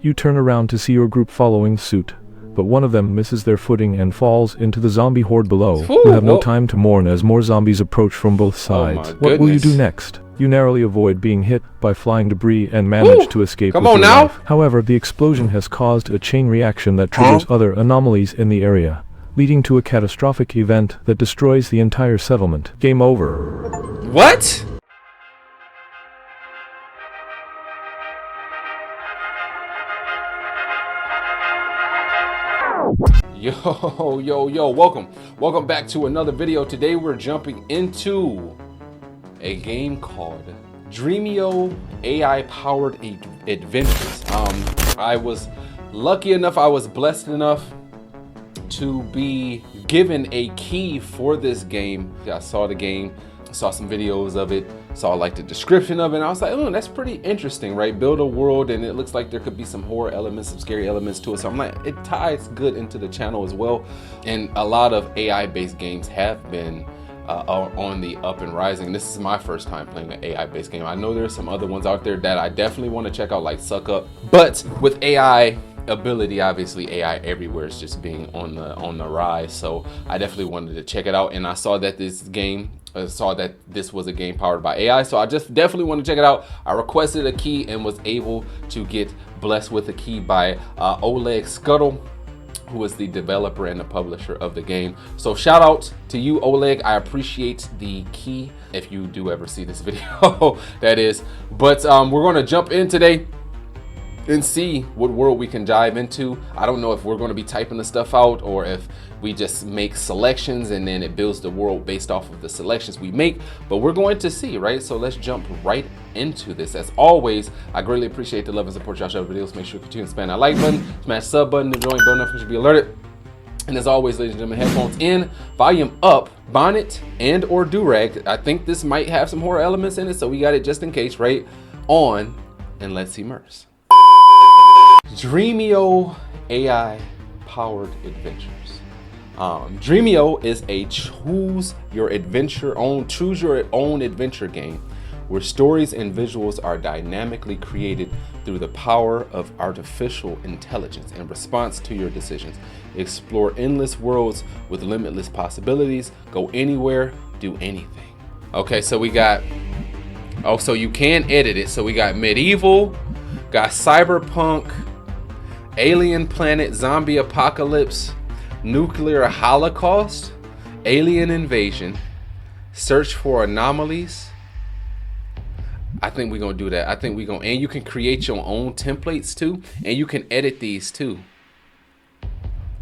You turn around to see your group following suit, but one of them misses their footing and falls into the zombie horde below. You have no time to mourn as more zombies approach from both sides. What will you do next? You narrowly avoid being hit by flying debris and manage to escape with your life. However, the explosion has caused a chain reaction that triggers other anomalies in the area, leading to a catastrophic event that destroys the entire settlement. Game over. What? Yo, welcome back to another video. Today we're jumping into a game called Dreamio AI powered adventures. I was lucky enough, I was blessed enough to be given a key for this game. I saw the game, saw some videos of it, saw like the description of it, and I was like, oh, that's pretty interesting, right? Build a world, and it looks like there could be some horror elements, some scary elements to it. So I'm like, it ties good into the channel as well. And a lot of AI-based games have been on the up and rising. This is my first time playing an AI-based game. I know there's some other ones out there that I definitely want to check out, like Suck Up. But with AI ability, obviously AI everywhere is just being on the rise. So I definitely wanted to check it out, and I saw that this was a game powered by AI, so I just definitely want to check it out. I requested a key and was able to get blessed with a key by Oleg Scuttle, who is the developer and the publisher of the game. So shout out to you, Oleg. I appreciate the key, if you do ever see this video, that is. But we're going to jump in today and see what world we can dive into. I don't know if we're going to be typing the stuff out or if we just make selections and then it builds the world based off of the selections we make, but we're going to see, right? So let's jump right into this. As always, I greatly appreciate the love and support y'all show videos. Make sure you continue to spam that like button, smash sub button, the join bell notification to be alerted. And as always, ladies and gentlemen, headphones in, volume up, bonnet and or do-rag. I think this might have some horror elements in it, so we got it just in case, right? On, and let's immerse. Dreamio AI powered adventures. Dreamio is a choose your own adventure game where stories and visuals are dynamically created through the power of artificial intelligence in response to your decisions. Explore endless worlds with limitless possibilities. Go anywhere, do anything. Okay, so we got, oh, so you can edit it. So we got medieval, got cyberpunk, alien planet, zombie apocalypse, nuclear holocaust, alien invasion, search for anomalies. I think we're gonna do that. I think we're gonna, and you can create your own templates too, and you can edit these too.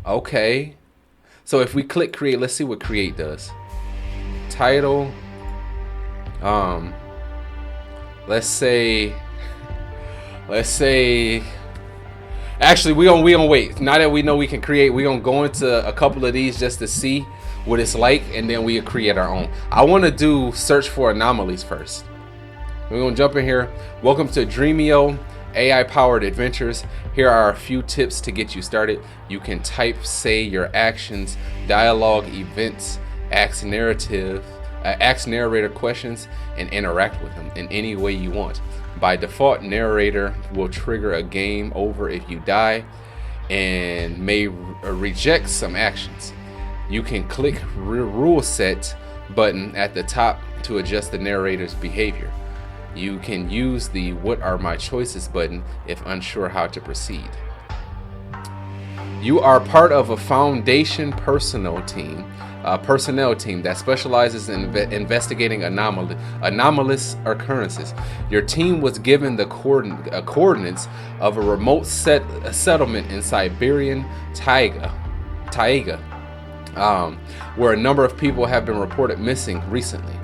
Okay, so if we click create, let's see what create does. Title, let's say actually, we gonna wait. Now that we know we can create, we gonna go into a couple of these just to see what it's like, and then we create our own. I want to do search for anomalies first. We're gonna jump in here. Welcome to Dreamio AI powered adventures. Here are a few tips to get you started. You can type, say your actions, dialogue, events, ask narrator questions, and interact with them in any way you want. By default, narrator will trigger a game over if you die and may reject some actions. You can click rule set button at the top to adjust the narrator's behavior. You can use the what are my choices button if unsure how to proceed. You are part of a foundation personnel team that specializes in investigating anomalous occurrences. Your team was given the coordinates of a remote settlement in Siberian taiga, where a number of people have been reported missing recently.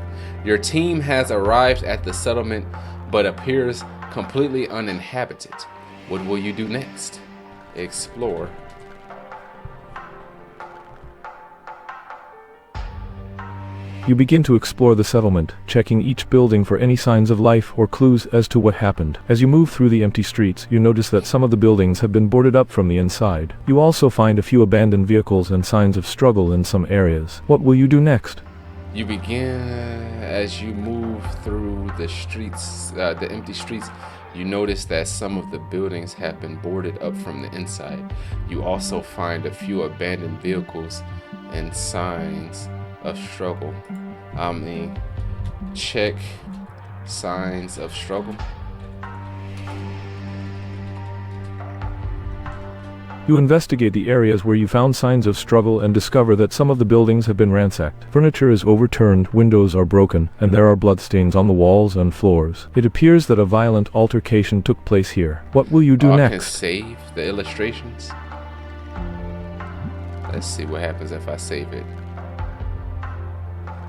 Your team has arrived at the settlement but appears completely uninhabited. What will you do next? Explore. You begin to explore the settlement, checking each building for any signs of life or clues as to what happened. As you move through the empty streets, you notice that some of the buildings have been boarded up from the inside. You also find a few abandoned vehicles and signs of struggle in some areas. What will you do next? You begin as you move through the streets, the empty streets. You notice that some of the buildings have been boarded up from the inside. You also find a few abandoned vehicles and signs of struggle. Check signs of struggle. You investigate the areas where you found signs of struggle and discover that some of the buildings have been ransacked. Furniture is overturned, windows are broken, and there are bloodstains on the walls and floors. It appears that a violent altercation took place here. What will you do next? I can save the illustrations. Let's see what happens if I save it.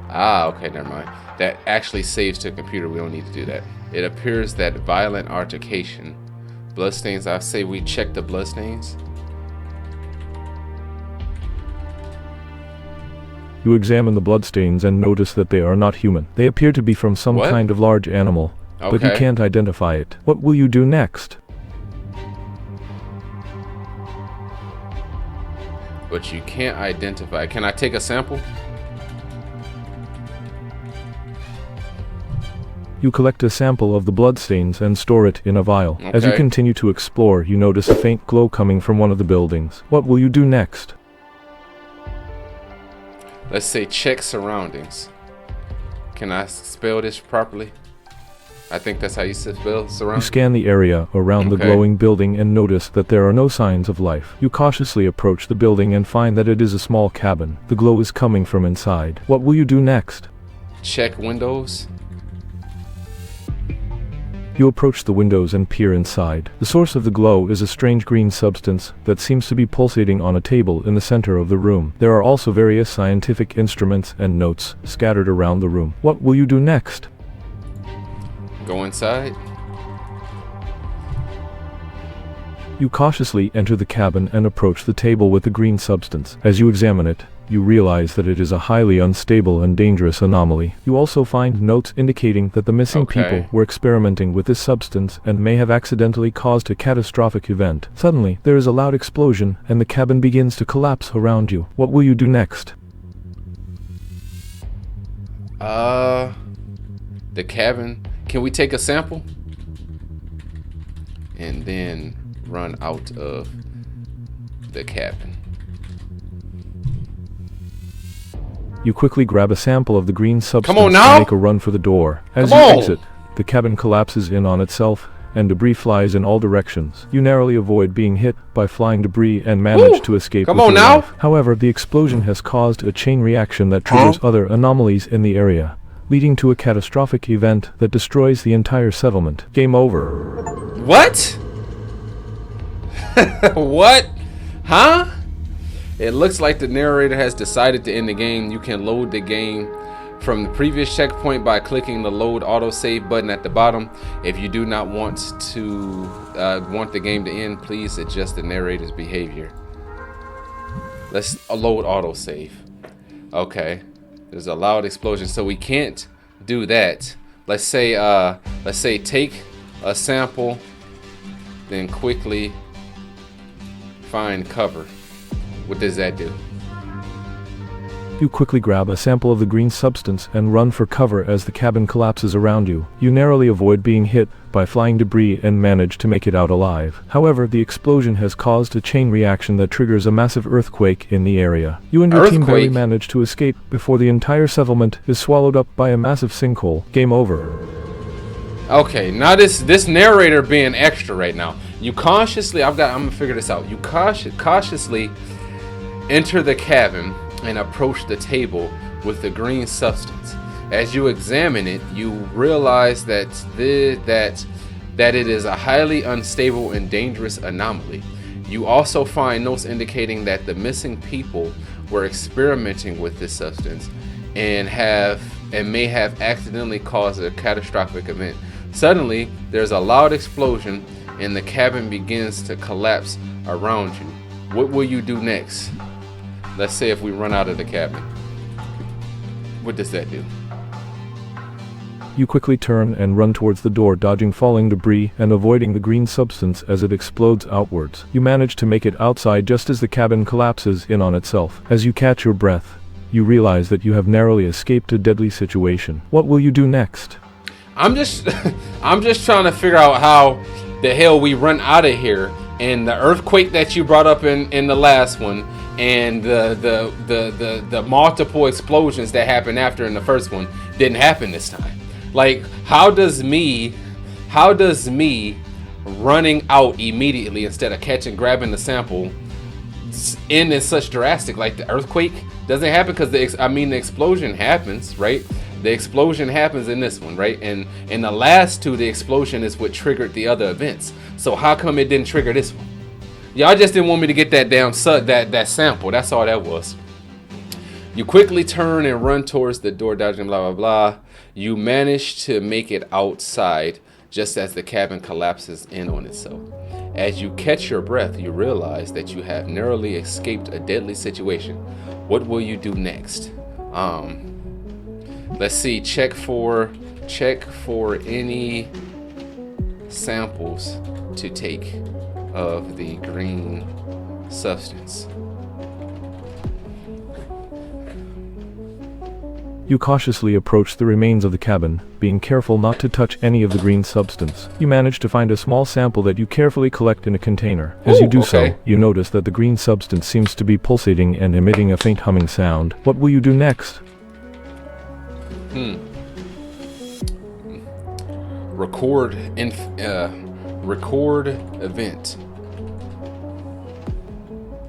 Okay, never mind. That actually saves to computer. We don't need to do that. It appears that violent altercation. Bloodstains, I say we check the bloodstains. You examine the bloodstains and notice that they are not human. They appear to be from some kind of large animal, but you can't identify it. What will you do next? But you can't identify. Can I take a sample? You collect a sample of the bloodstains and store it in a vial. As you continue to explore, you notice a faint glow coming from one of the buildings. What will you do next? Let's say check surroundings. Can I spell this properly? I think that's how you spell surroundings. You scan the area around the glowing building and notice that there are no signs of life. You cautiously approach the building and find that it is a small cabin. The glow is coming from inside. What will you do next? Check windows. You approach the windows and peer inside. The source of the glow is a strange green substance that seems to be pulsating on a table in the center of the room. There are also various scientific instruments and notes scattered around the room. What will you do next? Go inside. You cautiously enter the cabin and approach the table with the green substance. As you examine it, you realize that it is a highly unstable and dangerous anomaly. You also find notes indicating that the missing people were experimenting with this substance and may have accidentally caused a catastrophic event. Suddenly, there is a loud explosion and the cabin begins to collapse around you. What will you do next? The cabin. Can we take a sample? And then run out of the cabin. You quickly grab a sample of the green substance and make a run for the door. As you exit, the cabin collapses in on itself, and debris flies in all directions. You narrowly avoid being hit by flying debris and manage to escape with your life. However, the explosion has caused a chain reaction that triggers other anomalies in the area, leading to a catastrophic event that destroys the entire settlement. Game over. What? What? Huh? It looks like the narrator has decided to end the game. You can load the game from the previous checkpoint by clicking the load autosave button at the bottom. If you do not want the game to end, please adjust the narrator's behavior. Let's load autosave. Okay. There's a loud explosion, so we can't do that. Let's say take a sample, then quickly find cover. What does that do? You quickly grab a sample of the green substance and run for cover as the cabin collapses around you. You narrowly avoid being hit by flying debris and manage to make it out alive. However, the explosion has caused a chain reaction that triggers a massive earthquake in the area. You and your team barely manage to escape before the entire settlement is swallowed up by a massive sinkhole. Game over. Okay, now this narrator being extra right now. You cautiously, I'm gonna figure this out. You cautiously enter the cabin and approach the table with the green substance. As you examine it, you realize that it is a highly unstable and dangerous anomaly. You also find notes indicating that the missing people were experimenting with this substance and may have accidentally caused a catastrophic event. Suddenly, there's a loud explosion and the cabin begins to collapse around you. What will you do next? Let's say if we run out of the cabin. What does that do? You quickly turn and run towards the door, dodging falling debris and avoiding the green substance as it explodes outwards. You manage to make it outside just as the cabin collapses in on itself. As you catch your breath, you realize that you have narrowly escaped a deadly situation. What will you do next? I'm just I'm just trying to figure out how the hell we run out of here. And the earthquake that you brought up in the last one, and the multiple explosions that happened after in the first one didn't happen this time. Like, how does me running out immediately instead of catching, grabbing the sample end in such drastic, like the earthquake doesn't happen because the explosion happens, right? The explosion happens in this one, right? And in the last two, the explosion is what triggered the other events. So how come it didn't trigger this one? Y'all just didn't want me to get that damn that sample. That's all that was. You quickly turn and run towards the door, dodging blah, blah, blah. You manage to make it outside just as the cabin collapses in on itself. As you catch your breath, you realize that you have narrowly escaped a deadly situation. What will you do next? Let's see. Check for any samples to take of the green substance. You cautiously approach the remains of the cabin, being careful not to touch any of the green substance. You manage to find a small sample that you carefully collect in a container. As you do so, you notice that the green substance seems to be pulsating and emitting a faint humming sound. What will you do next? Record event.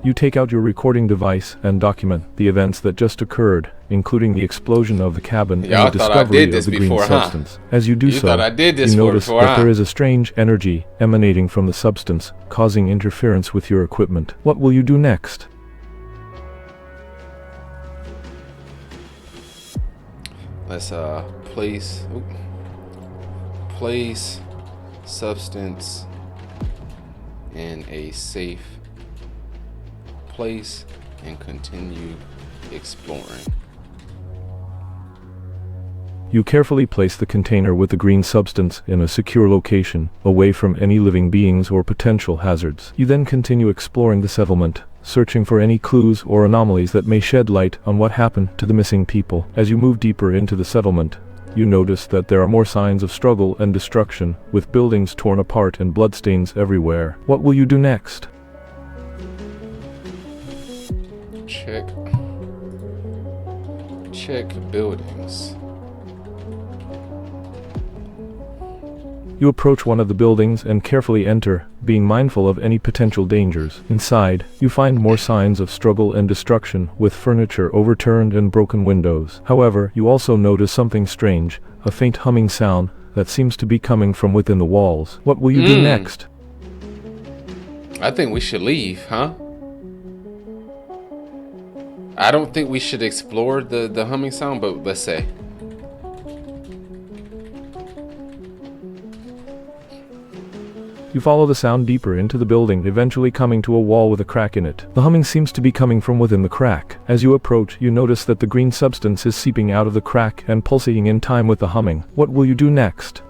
You take out your recording device and document the events that just occurred, including the explosion of the cabin and the discovery of the green substance. As you do so, you notice that there is a strange energy emanating from the substance, causing interference with your equipment. What will you do next? Let's place substance in a safe place and continue exploring. You carefully place the container with the green substance in a secure location, away from any living beings or potential hazards. You then continue exploring the settlement, searching for any clues or anomalies that may shed light on what happened to the missing people. As you move deeper into the settlement, you notice that there are more signs of struggle and destruction, with buildings torn apart and bloodstains everywhere. What will you do next? Check buildings. You approach one of the buildings and carefully enter, being mindful of any potential dangers. Inside, you find more signs of struggle and destruction, with furniture overturned and broken windows. However, you also notice something strange, a faint humming sound that seems to be coming from within the walls. What will you do next? I think we should leave, huh? I don't think we should explore the humming sound, but let's say. You follow the sound deeper into the building, eventually coming to a wall with a crack in it. The humming seems to be coming from within the crack. As you approach, you notice that the green substance is seeping out of the crack and pulsating in time with the humming. What will you do next?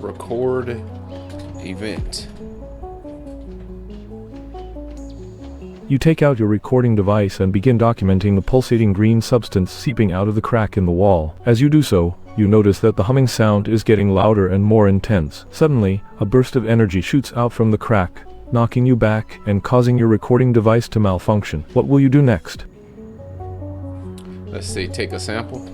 Record event. You take out your recording device and begin documenting the pulsating green substance seeping out of the crack in the wall. As you do so, you notice that the humming sound is getting louder and more intense. Suddenly, a burst of energy shoots out from the crack, knocking you back and causing your recording device to malfunction. What will you do next? Let's see, take a sample.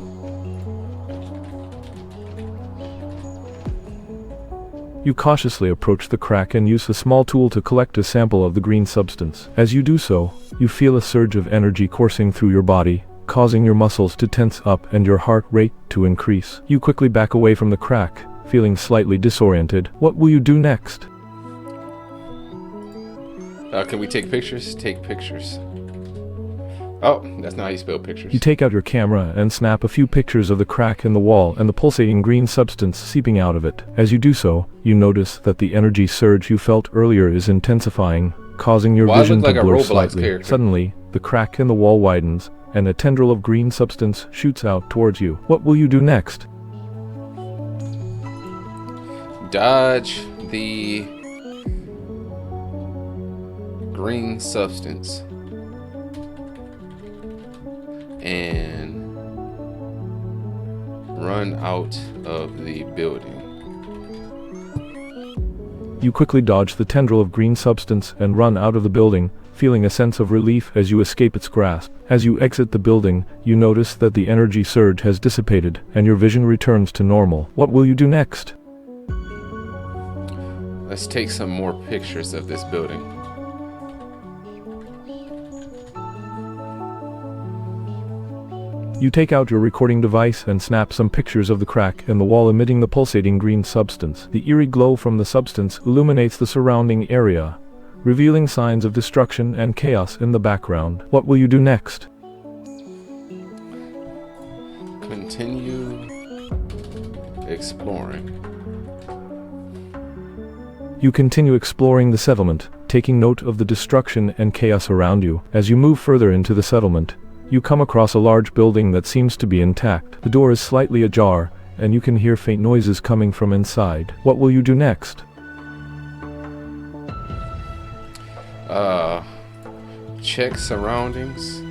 You cautiously approach the crack and use a small tool to collect a sample of the green substance. As you do so, you feel a surge of energy coursing through your body, causing your muscles to tense up and your heart rate to increase. You quickly back away from the crack, feeling slightly disoriented. What will you do next? Can we take pictures? Take pictures. Oh, that's not how you spell pictures. You take out your camera and snap a few pictures of the crack in the wall and the pulsating green substance seeping out of it. As you do so, you notice that the energy surge you felt earlier is intensifying, causing your vision to blur slightly. Suddenly, the crack in the wall widens, and a tendril of green substance shoots out towards you. What will you do next? Dodge the green substance. and run out of the building. You quickly dodge the tendril of green substance and run out of the building, feeling a sense of relief as you escape its grasp. As you exit the building, you notice that the energy surge has dissipated and your vision returns to normal. What will you do next? Let's take some more pictures of this building. You take out your recording device and snap some pictures of the crack in the wall emitting the pulsating green substance. The eerie glow from the substance illuminates the surrounding area, revealing signs of destruction and chaos in the background. What will you do next? Continue exploring. You continue exploring the settlement, taking note of the destruction and chaos around you. As you move further into the settlement, you come across a large building that seems to be intact. The door is slightly ajar, and you can hear faint noises coming from inside. What will you do next? Check surroundings.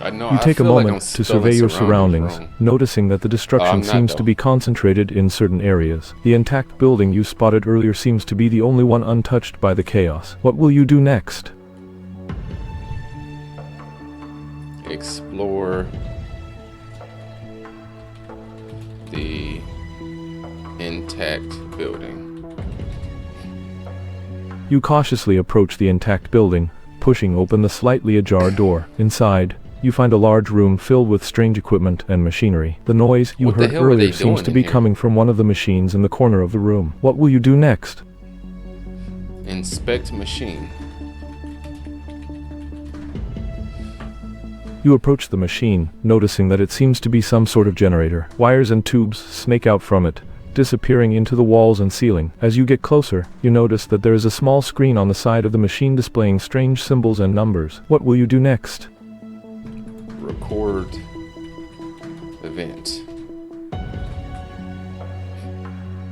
You take a moment to survey your surroundings, noticing that the destruction seems to be concentrated in certain areas. The intact building you spotted earlier seems to be the only one untouched by the chaos. What will you do next? Explore the intact building. You cautiously approach the intact building, pushing open the slightly ajar door. Inside, you find a large room filled with strange equipment and machinery. The noise you heard earlier seems to be coming from one of the machines in the corner of the room. What will you do next? Inspect machine. You approach the machine, noticing that it seems to be some sort of generator. Wires and tubes snake out from it, disappearing into the walls and ceiling. As you get closer, you notice that there is a small screen on the side of the machine displaying strange symbols and numbers. What will you do next? Record event.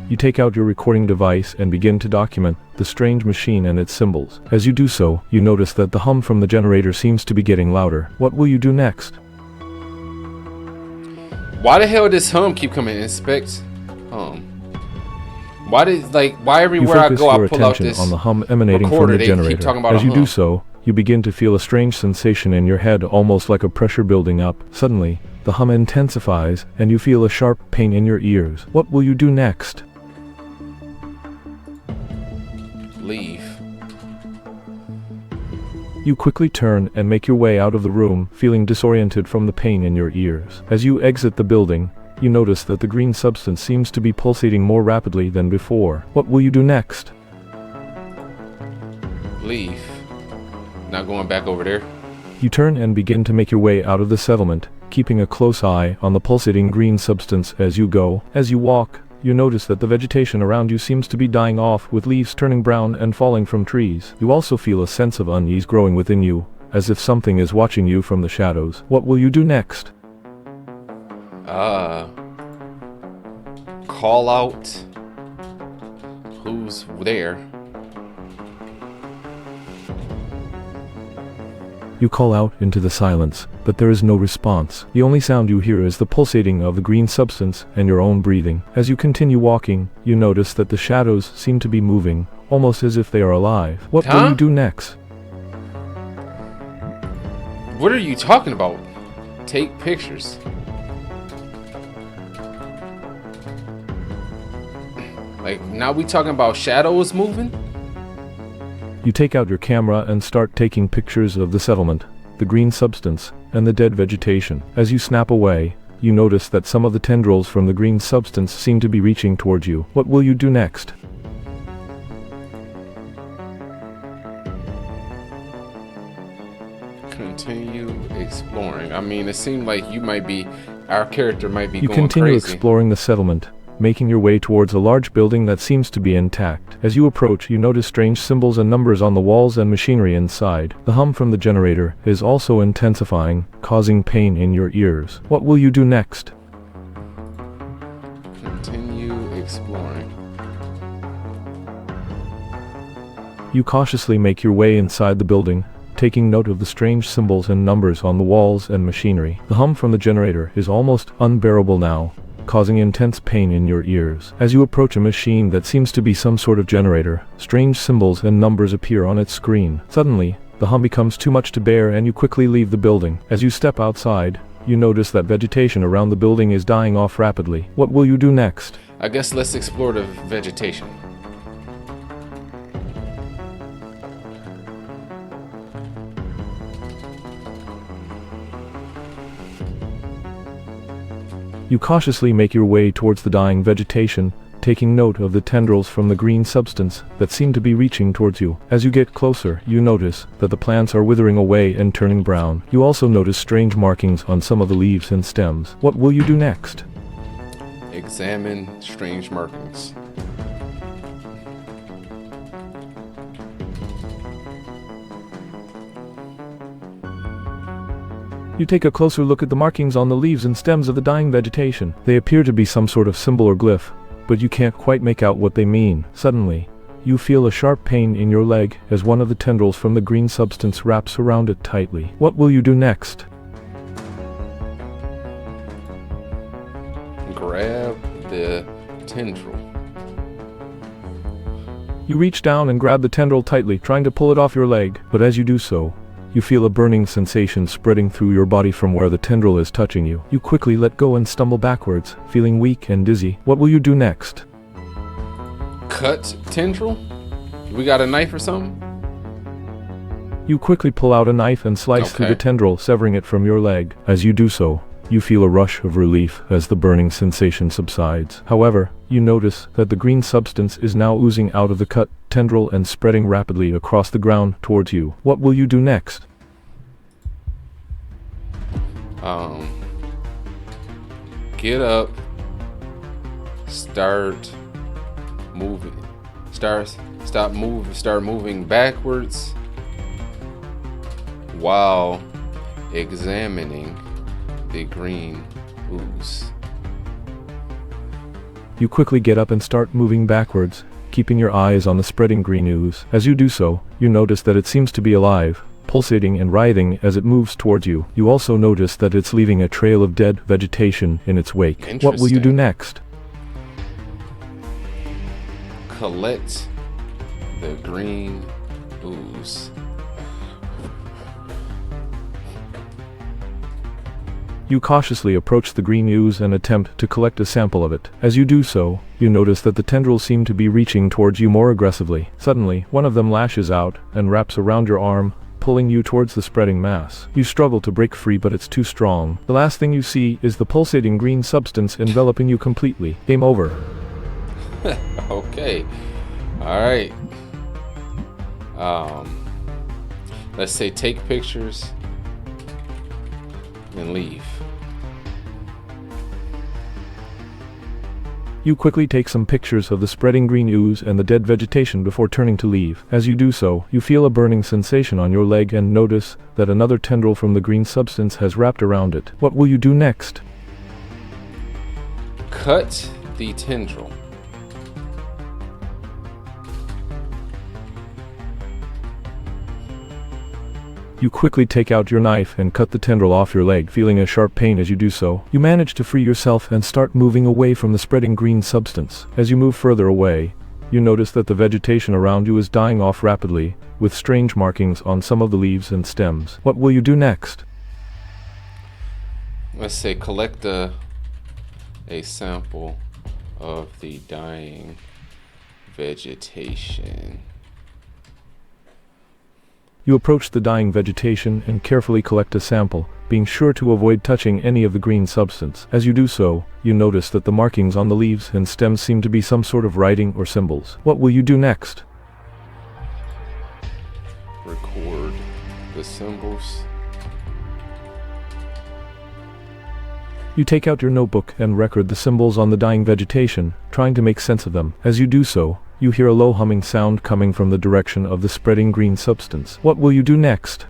You take out your recording device and begin to document the strange machine and its symbols. As you do so, you notice that the hum from the generator seems to be getting louder. What will you do next? Why the hell does hum keep coming? Inspect hum. Why everywhere I go I pull out this on the hum emanating from the generator. As you do so, you begin to feel a strange sensation in your head, almost like a pressure building up. Suddenly, the hum intensifies and you feel a sharp pain in your ears. What will you do next? Leave. You quickly turn and make your way out of the room, feeling disoriented from the pain in your ears. As you exit the building, you notice that the green substance seems to be pulsating more rapidly than before. What will you do next? Leave. Not going back over there. You turn and begin to make your way out of the settlement, keeping a close eye on the pulsating green substance as you go. As you walk, you notice that the vegetation around you seems to be dying off, with leaves turning brown and falling from trees. You also feel a sense of unease growing within you, as if something is watching you from the shadows. What will you do next? Call out who's there. You call out into the silence, but there is no response. The only sound you hear is the pulsating of the green substance and your own breathing. As you continue walking, you notice that the shadows seem to be moving, almost as if they are alive. What will you do next? What are you talking about? Take pictures. Like, now we talking about shadows moving? You take out your camera and start taking pictures of the settlement, the green substance, and the dead vegetation. As you snap away, you notice that some of the tendrils from the green substance seem to be reaching towards you. What will you do next? Continue exploring. I mean, it seemed like our character might be going crazy. You continue exploring the settlement, making your way towards a large building that seems to be intact. As you approach, you notice strange symbols and numbers on the walls and machinery inside. The hum from the generator is also intensifying, causing pain in your ears. What will you do next? Continue exploring. You cautiously make your way inside the building, taking note of the strange symbols and numbers on the walls and machinery. The hum from the generator is almost unbearable now, causing intense pain in your ears. As you approach a machine that seems to be some sort of generator, strange symbols and numbers appear on its screen. Suddenly, the hum becomes too much to bear and you quickly leave the building. As you step outside, you notice that vegetation around the building is dying off rapidly. What will you do next? I guess let's explore the vegetation. You cautiously make your way towards the dying vegetation, taking note of the tendrils from the green substance that seem to be reaching towards you. As you get closer, you notice that the plants are withering away and turning brown. You also notice strange markings on some of the leaves and stems. What will you do next? Examine strange markings. You take a closer look at the markings on the leaves and stems of the dying vegetation. They appear to be some sort of symbol or glyph, but you can't quite make out what they mean. Suddenly, you feel a sharp pain in your leg as one of the tendrils from the green substance wraps around it tightly. What will you do next? Grab the tendril. You reach down and grab the tendril tightly, trying to pull it off your leg, but as you do so, you feel a burning sensation spreading through your body from where the tendril is touching you. You quickly let go and stumble backwards, feeling weak and dizzy. What will you do next? Cut tendril? We got a knife or something? You quickly pull out a knife and slice through the tendril, severing it from your leg. As you do so, you feel a rush of relief as the burning sensation subsides. However, you notice that the green substance is now oozing out of the cut tendril and spreading rapidly across the ground towards you. What will you do next? Get up, start moving, start moving backwards while examining the green ooze. You quickly get up and start moving backwards, keeping your eyes on the spreading green ooze. As you do so, you notice that it seems to be alive, pulsating and writhing as it moves towards you. You also notice that it's leaving a trail of dead vegetation in its wake. What will you do next? Collect the green ooze. You cautiously approach the green ooze and attempt to collect a sample of it. As you do so, you notice that the tendrils seem to be reaching towards you more aggressively. Suddenly, one of them lashes out and wraps around your arm, pulling you towards the spreading mass. You struggle to break free, but it's too strong. The last thing you see is the pulsating green substance enveloping you completely. Game over. Okay. Alright. Let's say take pictures and leave. You quickly take some pictures of the spreading green ooze and the dead vegetation before turning to leave. As you do so, you feel a burning sensation on your leg and notice that another tendril from the green substance has wrapped around it. What will you do next? Cut the tendril. You quickly take out your knife and cut the tendril off your leg, feeling a sharp pain as you do so. You manage to free yourself and start moving away from the spreading green substance. As you move further away, you notice that the vegetation around you is dying off rapidly, with strange markings on some of the leaves and stems. What will you do next? Let's say collect a sample of the dying vegetation. You approach the dying vegetation and carefully collect a sample, being sure to avoid touching any of the green substance. As you do so, you notice that the markings on the leaves and stems seem to be some sort of writing or symbols. What will you do next? Record the symbols. You take out your notebook and record the symbols on the dying vegetation, trying to make sense of them. As you do so, you hear a low humming sound coming from the direction of the spreading green substance. What will you do next?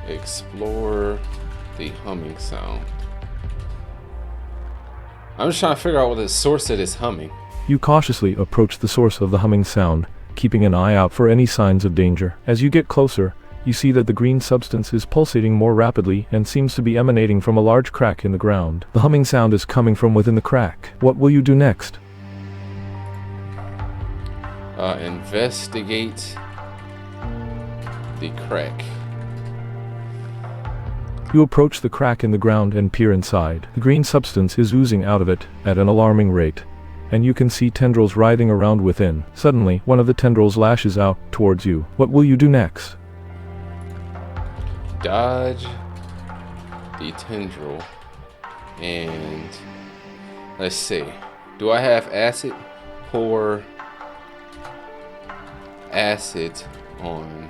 Explore the humming sound. I'm just trying to figure out what the source of this humming. You cautiously approach the source of the humming sound, keeping an eye out for any signs of danger. As you get closer, you see that the green substance is pulsating more rapidly and seems to be emanating from a large crack in the ground. The humming sound is coming from within the crack. What will you do next? Investigate the crack. You approach the crack in the ground and peer inside. The green substance is oozing out of it at an alarming rate, and you can see tendrils writhing around within. Suddenly, one of the tendrils lashes out towards you. What will you do next? Dodge the tendril, and let's see. Do I have acid? Pour acid on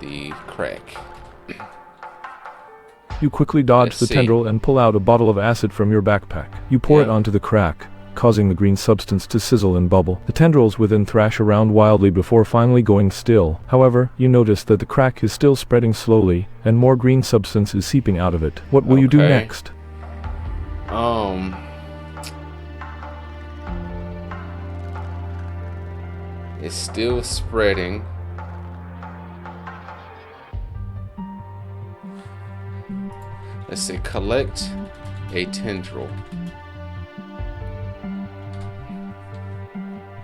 the crack. You quickly dodge the tendril and pull out a bottle of acid from your backpack. You pour it onto the crack, causing the green substance to sizzle and bubble. The tendrils within thrash around wildly before finally going still. However, you notice that the crack is still spreading slowly, and more green substance is seeping out of it. What will you do next? It's still spreading. Let's say collect a tendril.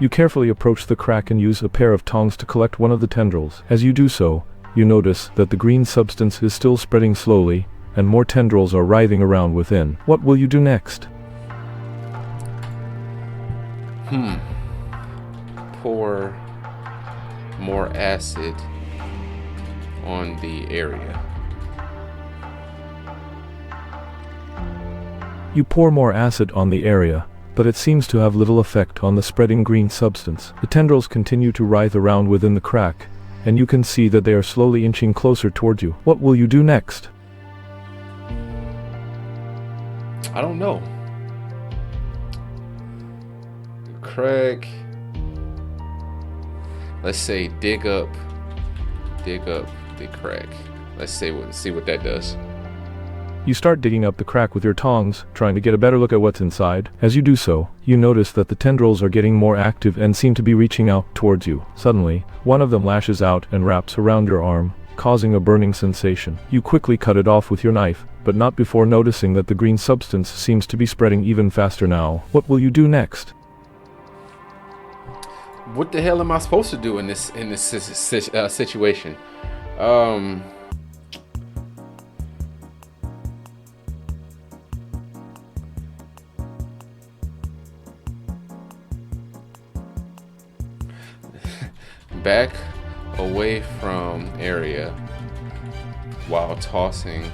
You carefully approach the crack and use a pair of tongs to collect one of the tendrils. As you do so, you notice that the green substance is still spreading slowly, and more tendrils are writhing around within. What will you do next? Pour more acid on the area. You pour more acid on the area, but it seems to have little effect on the spreading green substance. The tendrils continue to writhe around within the crack, and you can see that they are slowly inching closer towards you. What will you do next? I don't know. Crack. Let's say dig up the crack. Let's see what that does. You start digging up the crack with your tongs, trying to get a better look at what's inside. As you do so, you notice that the tendrils are getting more active and seem to be reaching out towards you. Suddenly, one of them lashes out and wraps around your arm, causing a burning sensation. You quickly cut it off with your knife, but not before noticing that the green substance seems to be spreading even faster now. What will you do next? What the hell am I supposed to do in this situation? Back away from area while tossing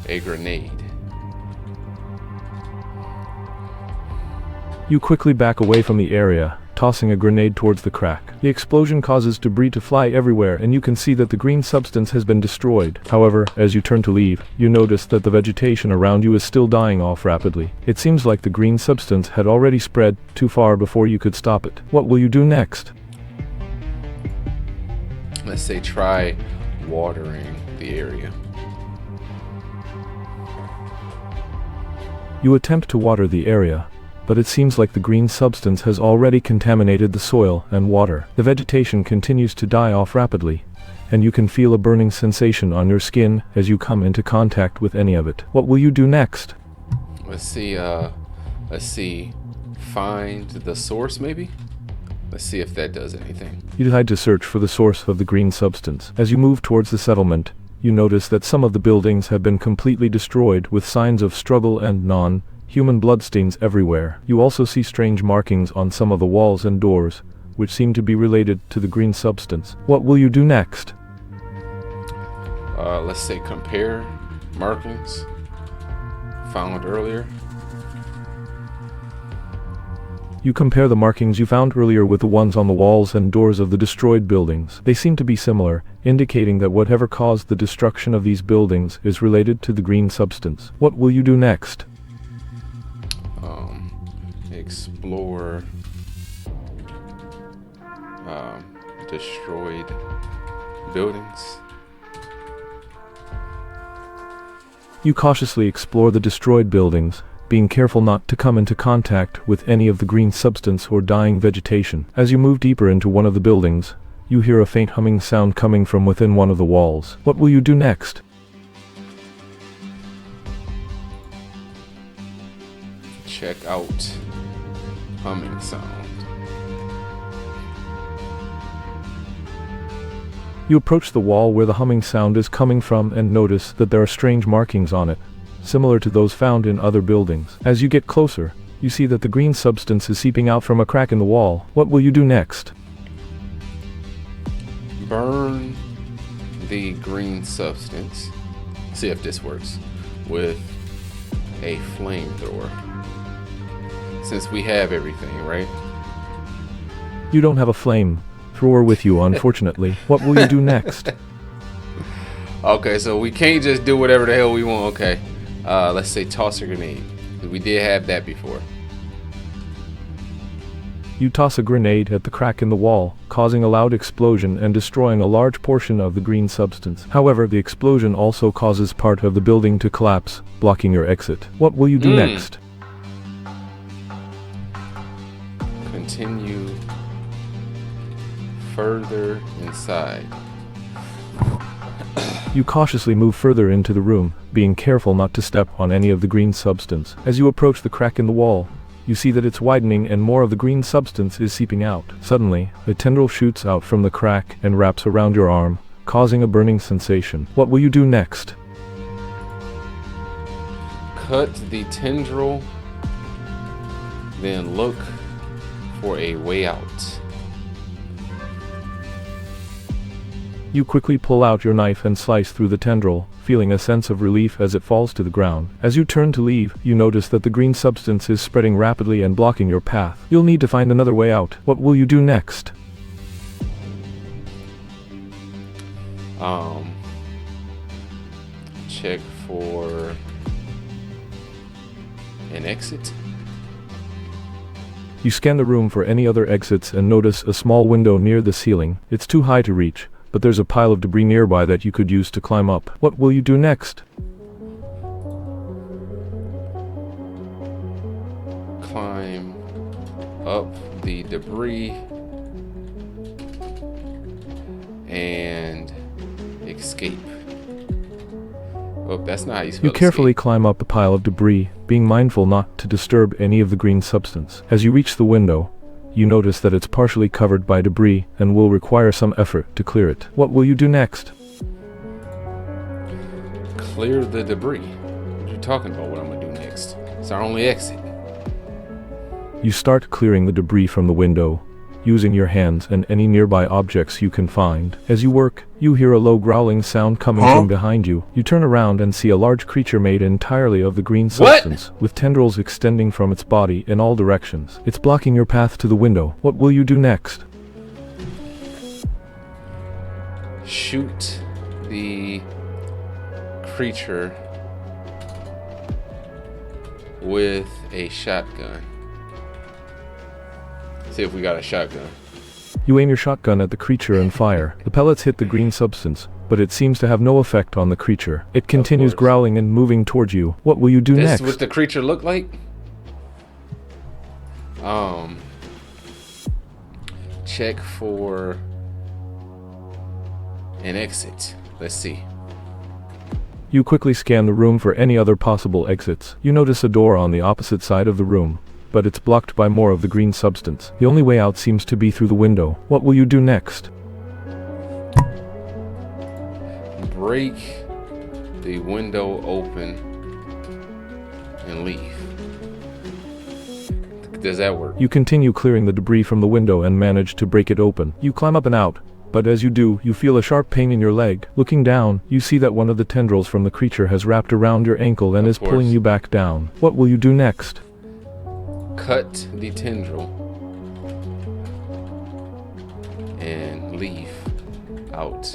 a grenade. You quickly back away from the area, tossing a grenade towards the crack. The explosion causes debris to fly everywhere, and you can see that the green substance has been destroyed. However, as you turn to leave, you notice that the vegetation around you is still dying off rapidly. It seems like the green substance had already spread too far before you could stop it. What will you do next? Let's say try watering the area. You attempt to water the area, but it seems like the green substance has already contaminated the soil and water. The vegetation continues to die off rapidly, and you can feel a burning sensation on your skin as you come into contact with any of it. What will you do next? Let's see, find the source maybe? Let's see if that does anything. You decide to search for the source of the green substance. As you move towards the settlement, you notice that some of the buildings have been completely destroyed with signs of struggle and non-human bloodstains everywhere. You also see strange markings on some of the walls and doors, which seem to be related to the green substance. What will you do next? Let's say compare markings found earlier. You compare the markings you found earlier with the ones on the walls and doors of the destroyed buildings. They seem to be similar, indicating that whatever caused the destruction of these buildings is related to the green substance. What will you do next? Explore destroyed buildings. You cautiously explore the destroyed buildings, being careful not to come into contact with any of the green substance or dying vegetation. As you move deeper into one of the buildings, you hear a faint humming sound coming from within one of the walls. What will you do next? Check out humming sound. You approach the wall where the humming sound is coming from and notice that there are strange markings on it, similar to those found in other buildings. As you get closer, you see that the green substance is seeping out from a crack in the wall. What will you do next? Burn the green substance. See if this works with a flamethrower. Since we have everything, right? You don't have a flamethrower with you, unfortunately. What will you do next? Okay, so we can't just do whatever the hell we want. Okay, let's say toss a grenade. We did have that before. You toss a grenade at the crack in the wall, causing a loud explosion and destroying a large portion of the green substance. However, the explosion also causes part of the building to collapse, blocking your exit. What will you do next? Continue further inside. You cautiously move further into the room, being careful not to step on any of the green substance. As you approach the crack in the wall, you see that it's widening and more of the green substance is seeping out. Suddenly, a tendril shoots out from the crack and wraps around your arm, causing a burning sensation. What will you do next? Cut the tendril, then look for a way out. You quickly pull out your knife and slice through the tendril, feeling a sense of relief as it falls to the ground. As you turn to leave, you notice that the green substance is spreading rapidly and blocking your path. You'll need to find another way out. What will you do next? Check for an exit. You scan the room for any other exits and notice a small window near the ceiling. It's too high to reach, but there's a pile of debris nearby that you could use to climb up. What will you do next? Climb up the debris and escape. Oh, that's not how you spell You carefully escape. climb up the pile of debris, being mindful not to disturb any of the green substance. As you reach the window, you notice that it's partially covered by debris and will require some effort to clear it. What will you do next? Clear the debris. What are you talking about? What I'm gonna do next? It's our only exit. You start clearing the debris from the window, using your hands and any nearby objects you can find. As you work, you hear a low growling sound coming from behind you. You turn around and see a large creature made entirely of the green substance, with tendrils extending from its body in all directions. It's blocking your path to the window. What will you do next? Shoot the creature with a shotgun. See if we got a shotgun. You aim your shotgun at the creature and fire. The pellets hit the green substance, but it seems to have no effect on the creature. It continues growling and moving towards you. What will you do next? This is what the creature looked like? Check for an exit. Let's see. You quickly scan the room for any other possible exits. You notice a door on the opposite side of the room, but it's blocked by more of the green substance. The only way out seems to be through the window. What will you do next? Break the window open and leave. Does that work? You continue clearing the debris from the window and manage to break it open. You climb up and out, but as you do, you feel a sharp pain in your leg. Looking down, you see that one of the tendrils from the creature has wrapped around your ankle and is pulling you back down. What will you do next? Cut the tendril and leave out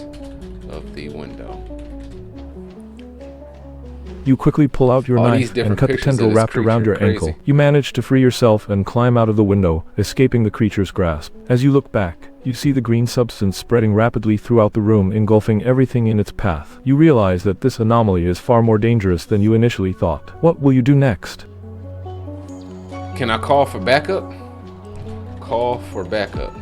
of the window. You quickly pull out your knife and cut the tendril wrapped around your ankle. You manage to free yourself and climb out of the window, escaping the creature's grasp. As you look back, you see the green substance spreading rapidly throughout the room, engulfing everything in its path. You realize that this anomaly is far more dangerous than you initially thought. What will you do next? Can I call for backup? Call for backup.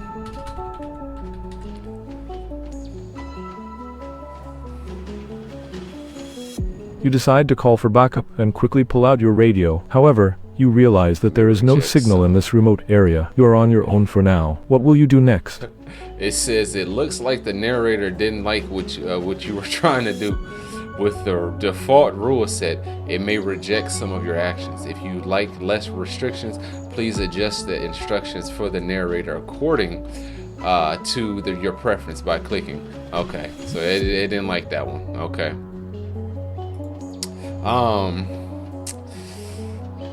You decide to call for backup and quickly pull out your radio. However, you realize that there is no signal in this remote area. You are on your own for now. What will you do next? It says it looks like the narrator didn't like what you were trying to do. With the default rule set, it may reject some of your actions. If you like less restrictions, please adjust the instructions for the narrator according to your preference by clicking. Okay, so it didn't like that one. Okay.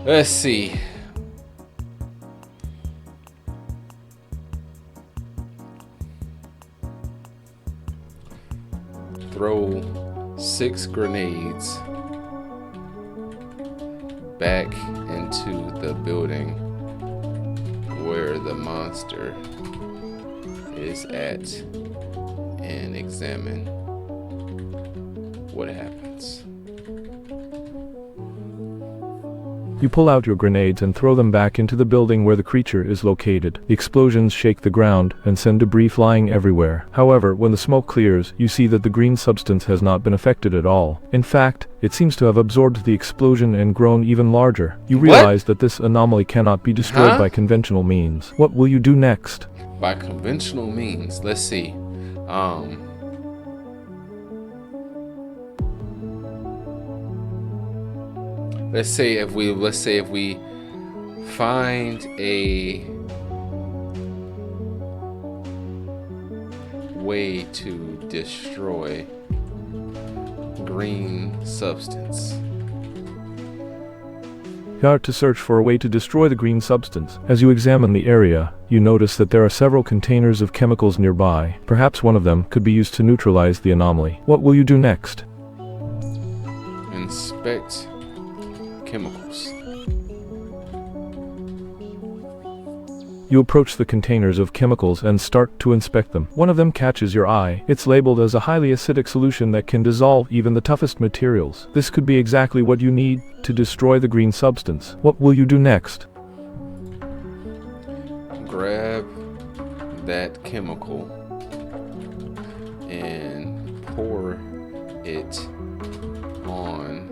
Let's see. Throw 6 grenades back into the building where the monster is at and examine what happens. You pull out your grenades and throw them back into the building where the creature is located. The explosions shake the ground and send debris flying everywhere. However, when the smoke clears, you see that the green substance has not been affected at all. In fact, it seems to have absorbed the explosion and grown even larger. You realize that this anomaly cannot be destroyed by conventional means. What will you do next? By conventional means, let's see. Let's say if we find a way to destroy green substance. You are to search for a way to destroy the green substance. As you examine the area, you notice that there are several containers of chemicals nearby. Perhaps one of them could be used to neutralize the anomaly. What will you do next? Inspect chemicals. You approach the containers of chemicals and start to inspect them. One of them catches your eye. It's labeled as a highly acidic solution that can dissolve even the toughest materials. This could be exactly what you need to destroy the green substance. What will you do next? Grab that chemical and pour it on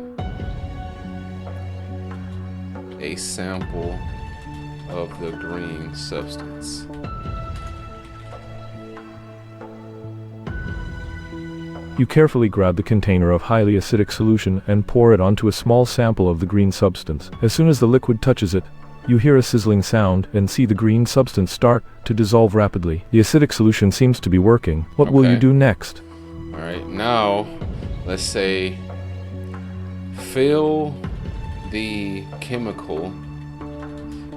a sample of the green substance. You carefully grab the container of highly acidic solution and pour it onto a small sample of the green substance. As soon as the liquid touches it, you hear a sizzling sound and see the green substance start to dissolve rapidly. The acidic solution seems to be working. What will you do next? Alright, now let's say fill the chemical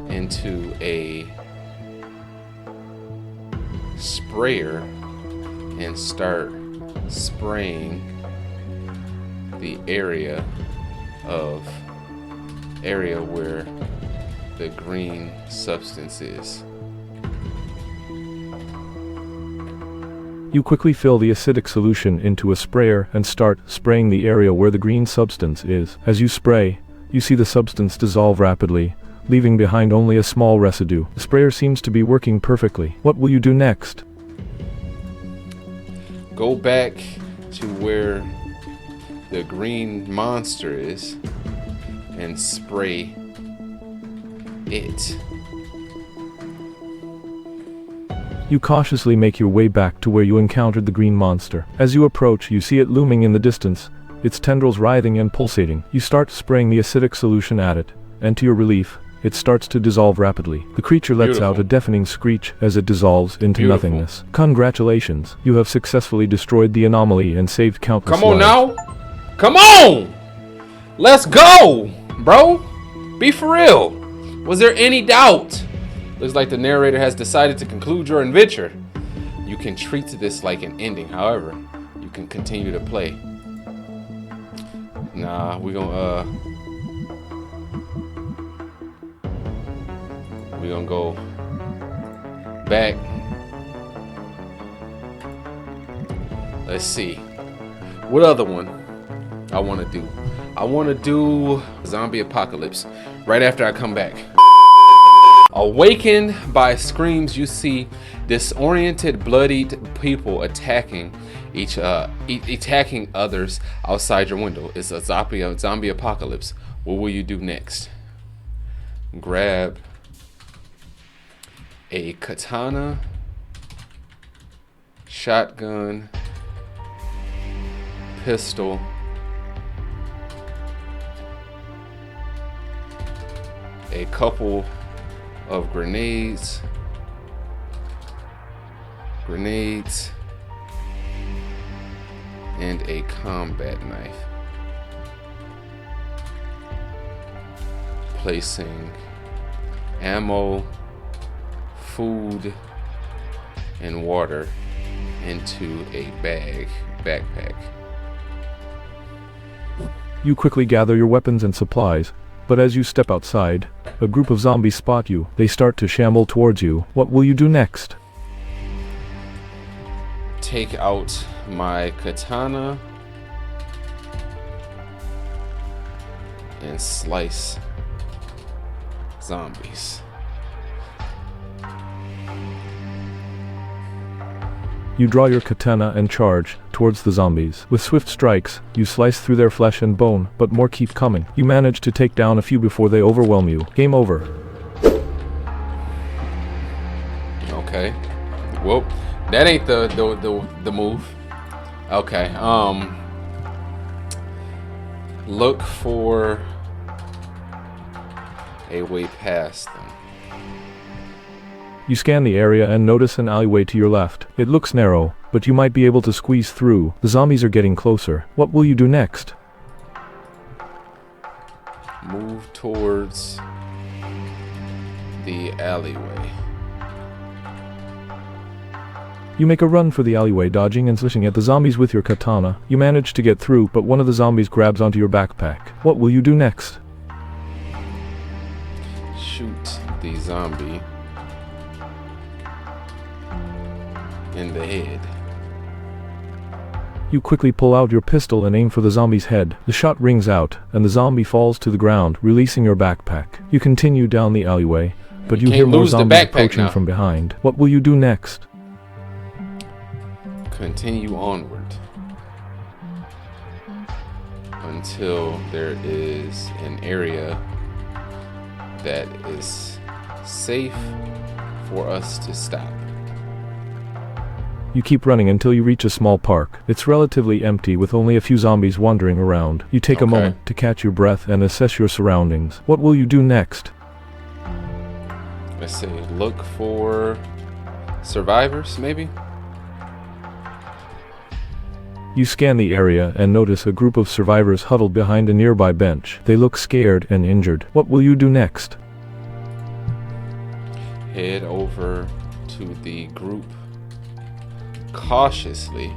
into a sprayer and start spraying the area where the green substance is. You quickly fill the acidic solution into a sprayer and start spraying the area where the green substance is. As you spray, you see the substance dissolve rapidly, leaving behind only a small residue. The sprayer seems to be working perfectly. What will you do next? Go back to where the green monster is and spray it. You cautiously make your way back to where you encountered the green monster. As you approach, you see it looming in the distance, its tendrils writhing and pulsating. You start spraying the acidic solution at it, and to your relief, it starts to dissolve rapidly. The creature lets out a deafening screech as it dissolves into nothingness. Congratulations, you have successfully destroyed the anomaly and saved countless lives. Come on now! Come on! Let's go, bro! Be for real! Was there any doubt? Looks like the narrator has decided to conclude your adventure. You can treat this like an ending, however, you can continue to play. Nah, we're gonna go back. Let's see. What other one I want to do? I want to do zombie apocalypse right after I come back. Awakened by screams, you see disoriented, bloodied people attacking attacking others outside your window. It's a zombie apocalypse. What will you do next? Grab a katana, shotgun, pistol, a couple of grenades, and a combat knife. Placing ammo, food, and water into a backpack. You quickly gather your weapons and supplies, but as you step outside, a group of zombies spot you. They start to shamble towards you. What will you do next? Take out my katana and slice zombies. You draw your katana and charge towards the zombies. With swift strikes, you slice through their flesh and bone, but more keep coming. You manage to take down a few before they overwhelm you. Game over. Okay. Well, that ain't the move. Okay. Look for a way past them. You scan the area and notice an alleyway to your left. It looks narrow, but you might be able to squeeze through. The zombies are getting closer. What will you do next? Move towards the alleyway. You make a run for the alleyway, dodging and slashing at the zombies with your katana. You manage to get through, but one of the zombies grabs onto your backpack. What will you do next? Shoot the zombie in the head. You quickly pull out your pistol and aim for the zombie's head. The shot rings out, and the zombie falls to the ground, releasing your backpack. You continue down the alleyway, but you hear more zombies approaching from behind. What will you do next? Continue onward until there is an area that is safe for us to stop. You keep running until you reach a small park. It's relatively empty with only a few zombies wandering around. You take a moment to catch your breath and assess your surroundings. What will you do next? Let's see, look for survivors, maybe? You scan the area and notice a group of survivors huddled behind a nearby bench. They look scared and injured. What will you do next? Head over to the group cautiously,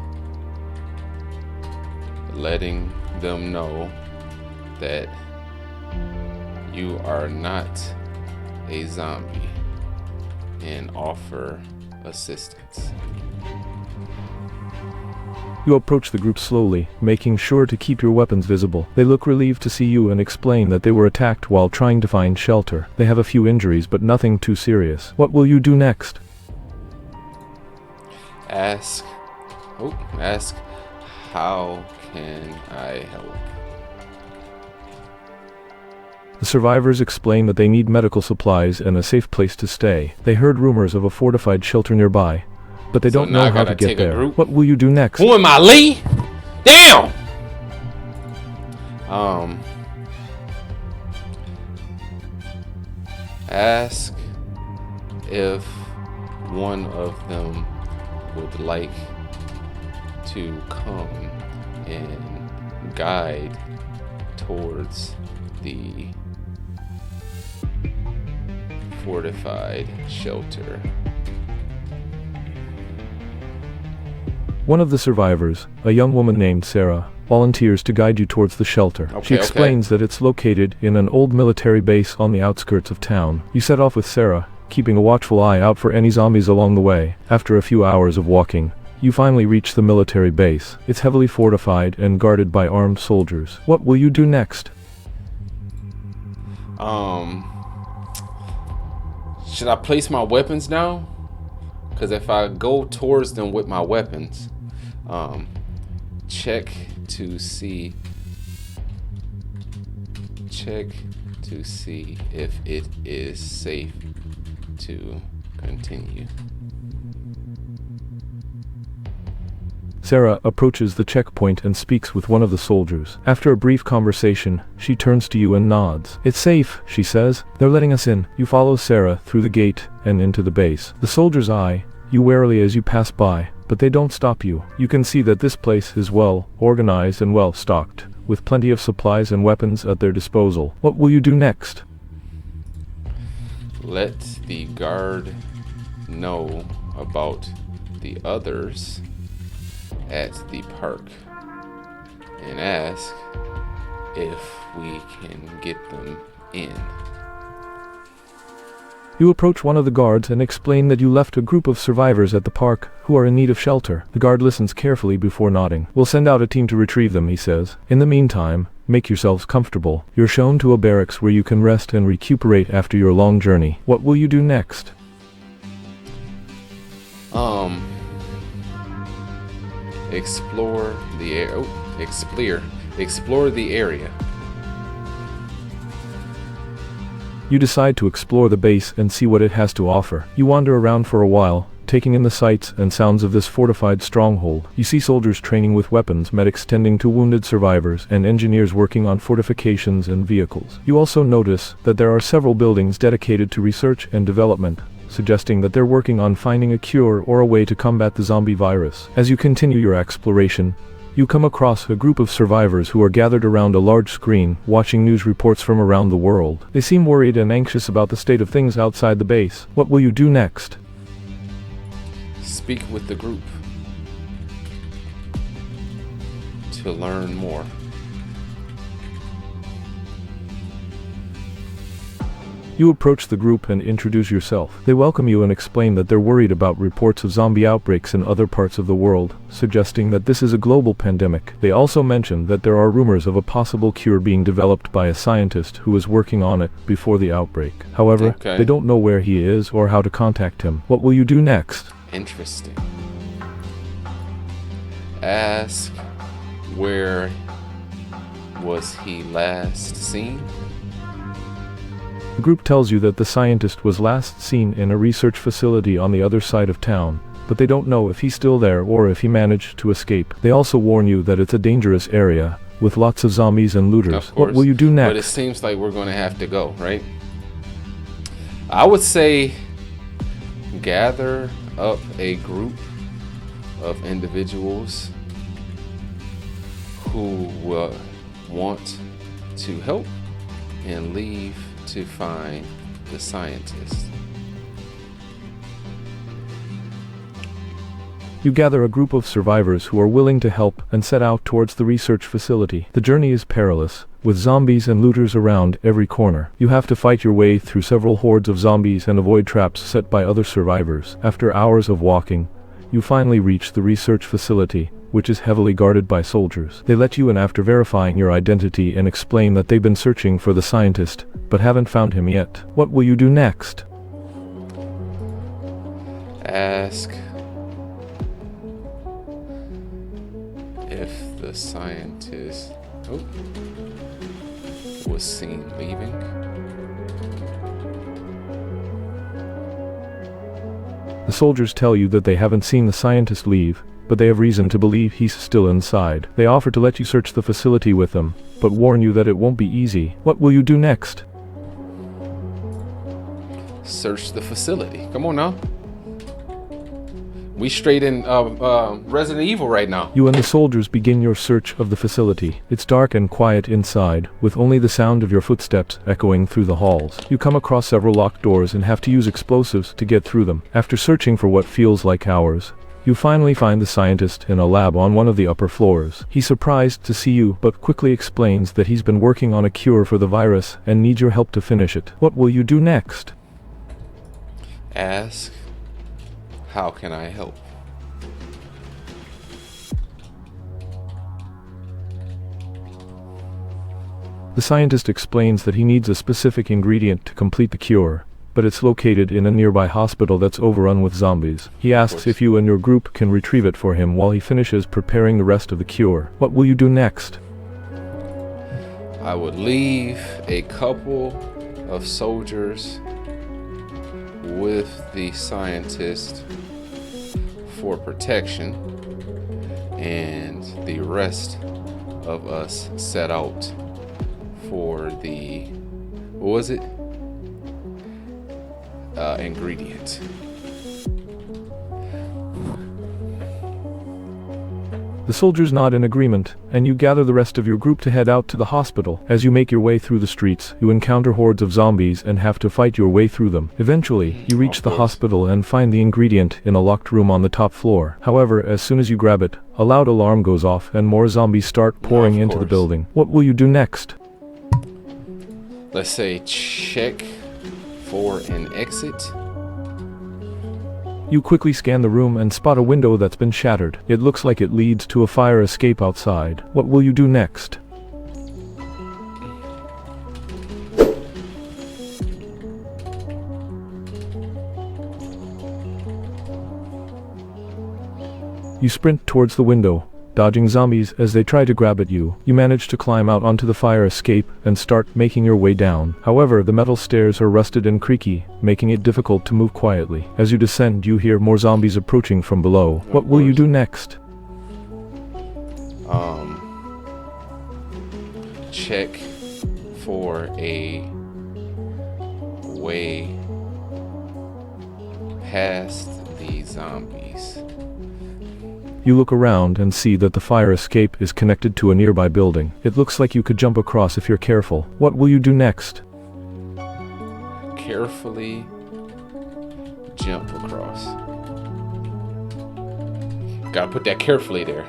letting them know that you are not a zombie and offer assistance. You approach the group slowly, making sure to keep your weapons visible. They look relieved to see you and explain that they were attacked while trying to find shelter. They have a few injuries, but nothing too serious. What will you do next? Ask, how can I help? The survivors explain that they need medical supplies and a safe place to stay. They heard rumors of a fortified shelter nearby, but they don't know how to get there. What will you do next? Who am I, Lee? Damn! Ask if one of them would like to come and guide towards the fortified shelter. One of the survivors, a young woman named Sarah, volunteers to guide you towards the shelter. She explains that it's located in an old military base on the outskirts of town. You set off with Sarah, keeping a watchful eye out for any zombies along the way. After a few hours of walking, you finally reach the military base. It's heavily fortified and guarded by armed soldiers. What will you do next? Should I place my weapons down? Because if I go towards them with my weapons, check to see if it is safe to continue. Sarah approaches the checkpoint and speaks with one of the soldiers. After a brief conversation, she turns to you and nods. "It's safe," she says. "They're letting us in." You follow Sarah through the gate and into the base. The soldiers eye you warily as you pass by, but they don't stop you. You can see that this place is well organized and well stocked, with plenty of supplies and weapons at their disposal. What will you do next? Let the guard know about the others at the park and ask if we can get them in. You approach one of the guards and explain that you left a group of survivors at the park who are in need of shelter. The guard listens carefully before nodding. "We'll send out a team to retrieve them," he says. "In the meantime, make yourselves comfortable." You're shown to a barracks where you can rest and recuperate after your long journey. What will you do next? Explore the explore the area. You decide to explore the base and see what it has to offer. You wander around for a while, taking in the sights and sounds of this fortified stronghold. You see soldiers training with weapons, medics tending to wounded survivors, and engineers working on fortifications and vehicles. You also notice that there are several buildings dedicated to research and development, suggesting that they're working on finding a cure or a way to combat the zombie virus. As you continue your exploration, you come across a group of survivors who are gathered around a large screen, watching news reports from around the world. They seem worried and anxious about the state of things outside the base. What will you do next? Speak with the group to learn more. You approach the group and introduce yourself. They welcome you and explain that they're worried about reports of zombie outbreaks in other parts of the world, suggesting that this is a global pandemic. They also mention that there are rumors of a possible cure being developed by a scientist who was working on it before the outbreak. However, they don't know where he is or how to contact him. What will you do next? Interesting. Ask, where was he last seen? The group tells you that the scientist was last seen in a research facility on the other side of town, but they don't know if he's still there or if he managed to escape. They also warn you that it's a dangerous area, with lots of zombies and looters. What will you do next? But it seems like we're going to have to go, right? I would say gather up a group of individuals who want to help and leave to find the scientist. You gather a group of survivors who are willing to help and set out towards the research facility. The journey is perilous, with zombies and looters around every corner. You have to fight your way through several hordes of zombies and avoid traps set by other survivors. After hours of walking, you finally reach the research facility, which is heavily guarded by soldiers. They let you in after verifying your identity and explain that they've been searching for the scientist, but haven't found him yet. What will you do next? Ask if the scientist was seen leaving. The soldiers tell you that they haven't seen the scientist leave, but they have reason to believe he's still inside. They offer to let you search the facility with them, but warn you that it won't be easy. What will you do next? Search the facility. Come on now. We straight in Resident Evil right now. You and the soldiers begin your search of the facility. It's dark and quiet inside, with only the sound of your footsteps echoing through the halls. You come across several locked doors and have to use explosives to get through them. After searching for what feels like hours, you finally find the scientist in a lab on one of the upper floors. He's surprised to see you, but quickly explains that he's been working on a cure for the virus and needs your help to finish it. What will you do next? Ask, how can I help? The scientist explains that he needs a specific ingredient to complete the cure, but it's located in a nearby hospital that's overrun with zombies. He asks if you and your group can retrieve it for him while he finishes preparing the rest of the cure. What will you do next? I would leave a couple of soldiers with the scientist for protection, and the rest of us set out for the, what was it? Ingredient. The soldiers nod in agreement, and you gather the rest of your group to head out to the hospital. As you make your way through the streets, you encounter hordes of zombies and have to fight your way through them. Eventually, you reach the hospital and find the ingredient in a locked room on the top floor. However, as soon as you grab it, a loud alarm goes off and more zombies start pouring into the building. What will you do next? Let's say check for an exit. You quickly scan the room and spot a window that's been shattered. It looks like it leads to a fire escape outside. What will you do next? You sprint towards the window, dodging zombies as they try to grab at you. You manage to climb out onto the fire escape and start making your way down. However, the metal stairs are rusted and creaky, making it difficult to move quietly. As you descend, you hear more zombies approaching from below. What will you do next? Check for a way past the zombies. You look around and see that the fire escape is connected to a nearby building. It looks like you could jump across if you're careful. What will you do next? Carefully jump across. Gotta put that carefully there.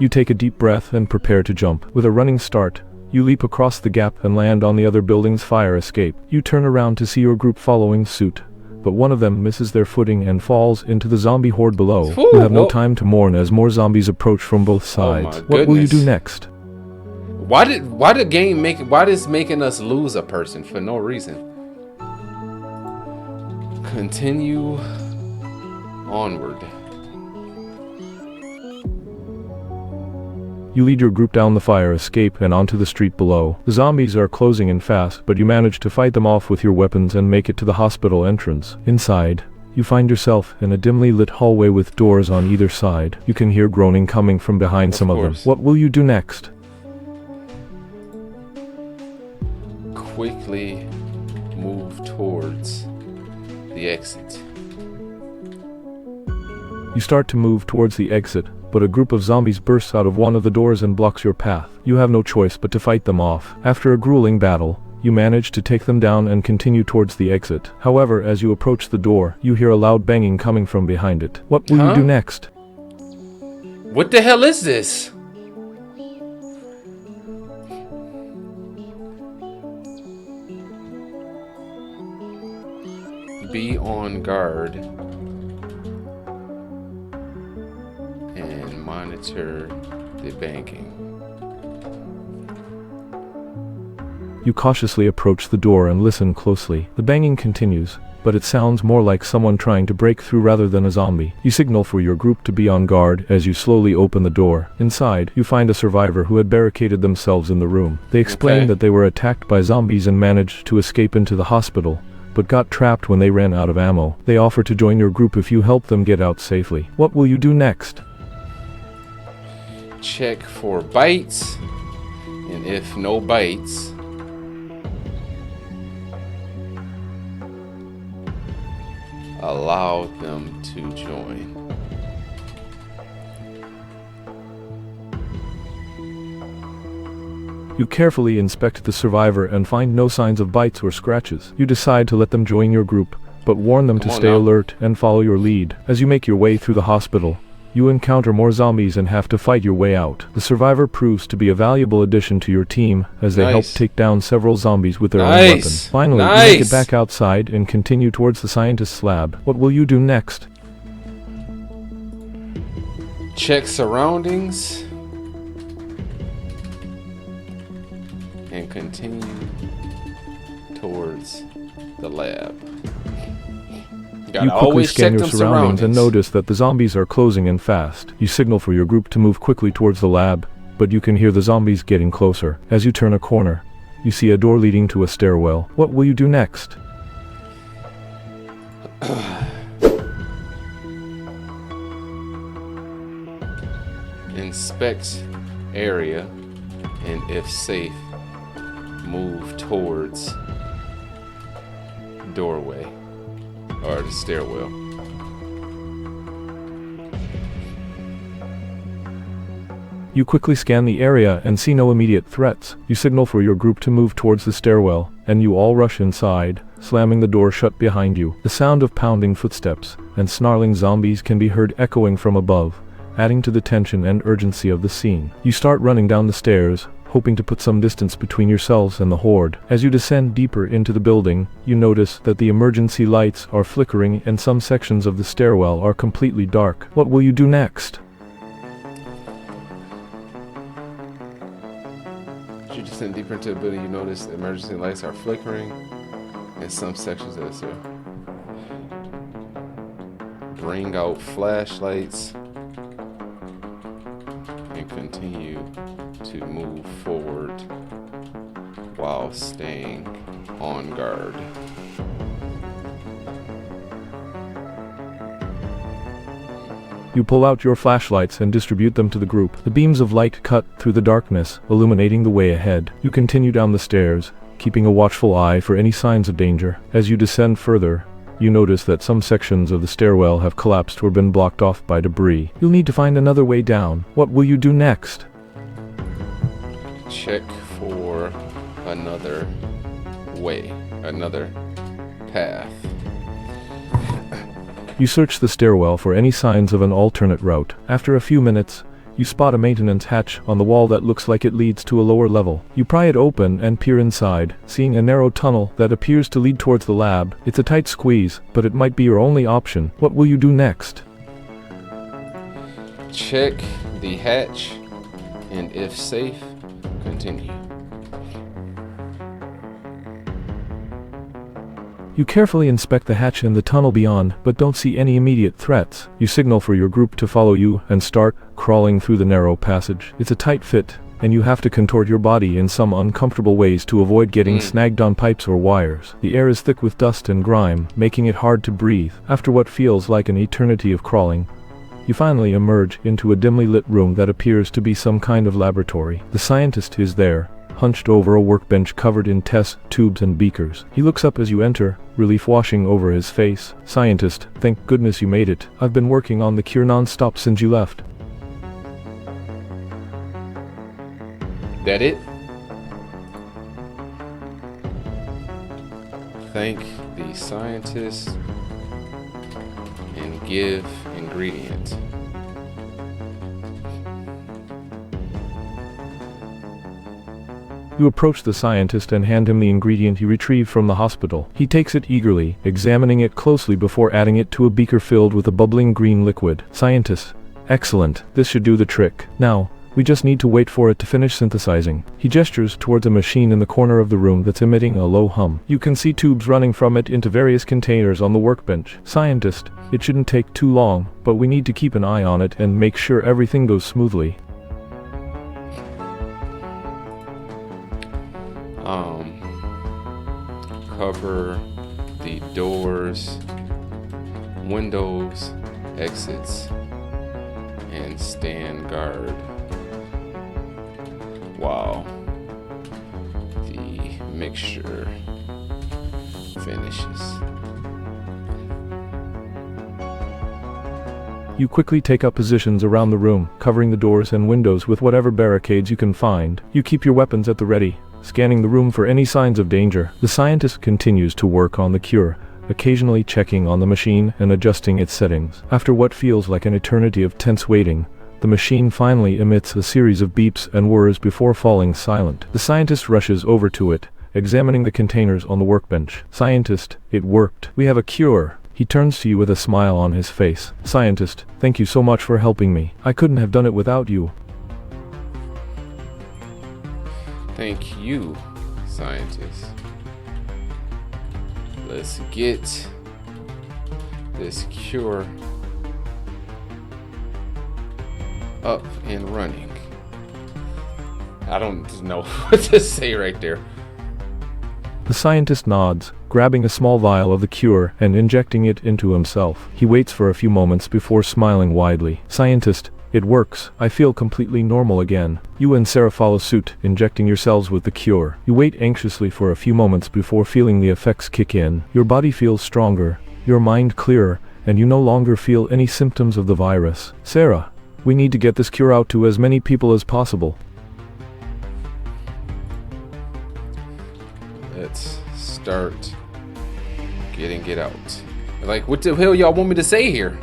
You take a deep breath and prepare to jump. With a running start, you leap across the gap and land on the other building's fire escape. You turn around to see your group following suit, but one of them misses their footing and falls into the zombie horde below. Ooh, you have no time to mourn as more zombies approach from both sides. What will you do next? Why is making us lose a person for no reason? Continue onward. You lead your group down the fire escape and onto the street below. The zombies are closing in fast, but you manage to fight them off with your weapons and make it to the hospital entrance. Inside, you find yourself in a dimly lit hallway with doors on either side. You can hear groaning coming from behind some of them. What will you do next? Quickly move towards the exit. You start to move towards the exit, but a group of zombies bursts out of one of the doors and blocks your path. You have no choice but to fight them off. After a grueling battle, you manage to take them down and continue towards the exit. However, as you approach the door, you hear a loud banging coming from behind it. What will you do next? What the hell is this? Be on guard and monitor the banking. You cautiously approach the door and listen closely. The banging continues, but it sounds more like someone trying to break through rather than a zombie. You signal for your group to be on guard as you slowly open the door. Inside, you find a survivor who had barricaded themselves in the room. They explain that they were attacked by zombies and managed to escape into the hospital, but got trapped when they ran out of ammo. They offer to join your group if you help them get out safely. What will you do next? Check for bites, and if no bites, allow them to join. You carefully inspect the survivor and find no signs of bites or scratches. You decide to let them join your group, but warn them to stay alert and follow your lead. As you make your way through the hospital, you encounter more zombies and have to fight your way out. The survivor proves to be a valuable addition to your team as they help take down several zombies with their own weapons. Finally, you make it back outside and continue towards the scientist's lab. What will you do next? Check surroundings and continue towards the lab. You quickly scan your surroundings and notice that the zombies are closing in fast. You signal for your group to move quickly towards the lab, but you can hear the zombies getting closer. As you turn a corner, you see a door leading to a stairwell. What will you do next? Inspect area, and if safe, move towards doorway or the stairwell. You quickly scan the area and see no immediate threats. You signal for your group to move towards the stairwell, and you all rush inside, slamming the door shut behind you. The sound of pounding footsteps and snarling zombies can be heard echoing from above, adding to the tension and urgency of the scene. You start running down the stairs, hoping to put some distance between yourselves and the horde. As you descend deeper into the building, you notice that the emergency lights are flickering and some sections of the stairwell are completely dark. What will you do next? As you descend deeper into the building, you notice the emergency lights are flickering in some sections of the stairwell. Bring out flashlights and continue to move forward while staying on guard. You pull out your flashlights and distribute them to the group. The beams of light cut through the darkness, illuminating the way ahead. You continue down the stairs, keeping a watchful eye for any signs of danger. As you descend further, you notice that some sections of the stairwell have collapsed or been blocked off by debris. You'll need to find another way down. What will you do next? Check for another way, another path. You search the stairwell for any signs of an alternate route. After a few minutes, you spot a maintenance hatch on the wall that looks like it leads to a lower level. You pry it open and peer inside, seeing a narrow tunnel that appears to lead towards the lab. It's a tight squeeze, but it might be your only option. What will you do next? Check the hatch, and if safe, continue. You carefully inspect the hatch and the tunnel beyond, but don't see any immediate threats. You signal for your group to follow you and start crawling through the narrow passage. It's a tight fit, and you have to contort your body in some uncomfortable ways to avoid getting snagged on pipes or wires. The air is thick with dust and grime, making it hard to breathe. After what feels like an eternity of crawling, you finally emerge into a dimly lit room that appears to be some kind of laboratory. The scientist is there, hunched over a workbench covered in test tubes and beakers. He looks up as you enter, relief washing over his face. Scientist, thank goodness you made it. I've been working on the cure non-stop since you left. That it? Thank the scientist and give ingredient. You approach the scientist and hand him the ingredient you retrieved from the hospital. He takes it eagerly, examining it closely before adding it to a beaker filled with a bubbling green liquid. Scientist, excellent. This should do the trick. Now, we just need to wait for it to finish synthesizing. He gestures towards a machine in the corner of the room that's emitting a low hum. You can see tubes running from it into various containers on the workbench. Scientist, it shouldn't take too long, but we need to keep an eye on it and make sure everything goes smoothly. Cover the doors, windows, exits, and stand guard while the mixture finishes. You quickly take up positions around the room, covering the doors and windows with whatever barricades you can find. You keep your weapons at the ready, scanning the room for any signs of danger. The scientist continues to work on the cure, occasionally checking on the machine and adjusting its settings. After what feels like an eternity of tense waiting, the machine finally emits a series of beeps and whirs before falling silent. The scientist rushes over to it, examining the containers on the workbench. Scientist, it worked. We have a cure. He turns to you with a smile on his face. Scientist, thank you so much for helping me. I couldn't have done it without you. Thank you, scientist. Let's get this cure up and running. I don't know what to say right there. The scientist nods, grabbing a small vial of the cure and injecting it into himself. He waits for a few moments before smiling widely. Scientist, it works. I feel completely normal again. You and Sarah follow suit, injecting yourselves with the cure. You wait anxiously for a few moments before feeling the effects kick in. Your body feels stronger, your mind clearer, and you no longer feel any symptoms of the virus. Sarah, we need to get this cure out to as many people as possible. Let's start getting it out. Like, what the hell y'all want me to say here?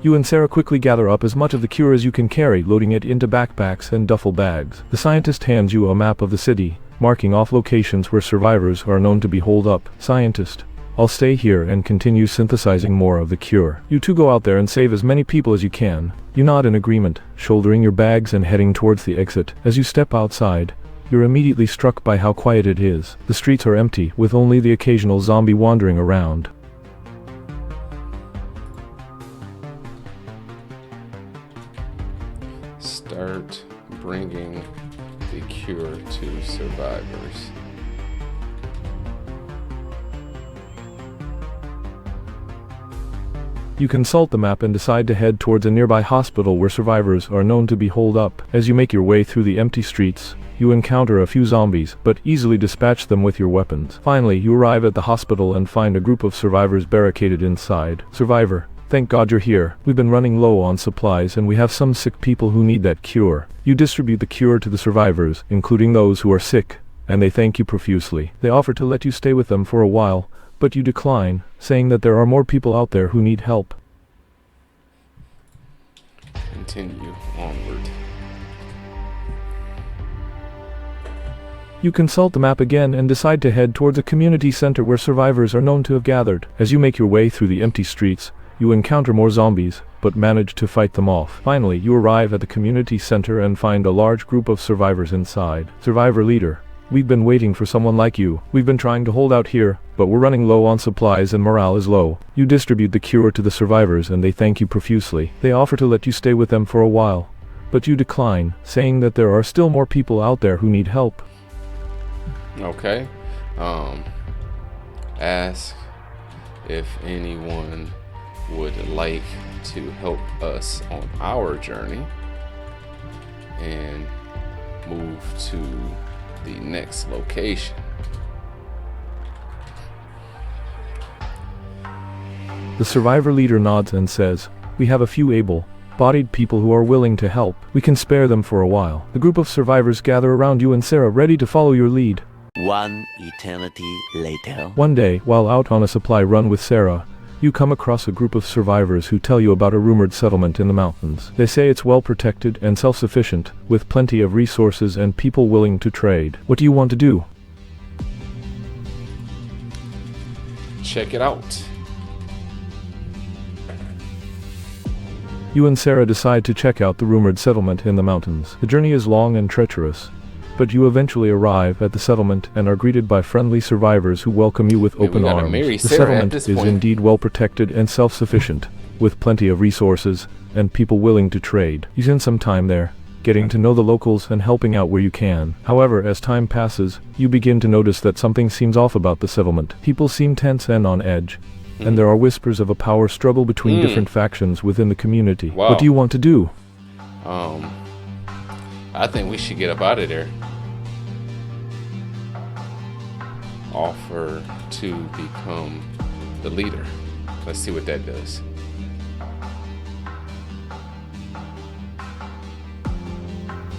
You and Sarah quickly gather up as much of the cure as you can carry, loading it into backpacks and duffel bags. The scientist hands you a map of the city, marking off locations where survivors are known to be holed up. Scientist, I'll stay here and continue synthesizing more of the cure. You two go out there and save as many people as you can. You nod in agreement, shouldering your bags and heading towards the exit. As you step outside, you're immediately struck by how quiet it is. The streets are empty, with only the occasional zombie wandering around. Start bringing the cure to survivors. You consult the map and decide to head towards a nearby hospital where survivors are known to be holed up. As you make your way through the empty streets, you encounter a few zombies, but easily dispatch them with your weapons. Finally, you arrive at the hospital and find a group of survivors barricaded inside. Survivor, thank God you're here. We've been running low on supplies and we have some sick people who need that cure. You distribute the cure to the survivors, including those who are sick, and they thank you profusely. They offer to let you stay with them for a while, but you decline, saying that there are more people out there who need help. Continue onward. You consult the map again and decide to head towards a community center where survivors are known to have gathered. As you make your way through the empty streets, you encounter more zombies, but manage to fight them off. Finally, you arrive at the community center and find a large group of survivors inside. Survivor leader, we've been waiting for someone like you. We've been trying to hold out here, but we're running low on supplies and morale is low. You distribute the cure to the survivors and they thank you profusely. They offer to let you stay with them for a while, but you decline, saying that there are still more people out there who need help. Okay. Ask if anyone would like to help us on our journey and move to the next location. The survivor leader nods and says, we have a few able-bodied people who are willing to help. We can spare them for a while. The group of survivors gather around you and Sarah, ready to follow your lead. One eternity later. One day, while out on a supply run with Sarah, you come across a group of survivors who tell you about a rumored settlement in the mountains. They say it's well protected and self-sufficient, with plenty of resources and people willing to trade. What do you want to do? Check it out. You and Sarah decide to check out the rumored settlement in the mountains. The journey is long and treacherous, but you eventually arrive at the settlement and are greeted by friendly survivors who welcome you with open arms. The settlement is indeed well protected and self-sufficient, with plenty of resources and people willing to trade. You spend some time there, getting to know the locals and helping out where you can. However, as time passes, you begin to notice that something seems off about the settlement. People seem tense and on edge, and there are whispers of a power struggle between different factions within the community. Wow. What do you want to do? I think we should get up out of there. Offer to become the leader. Let's see what that does.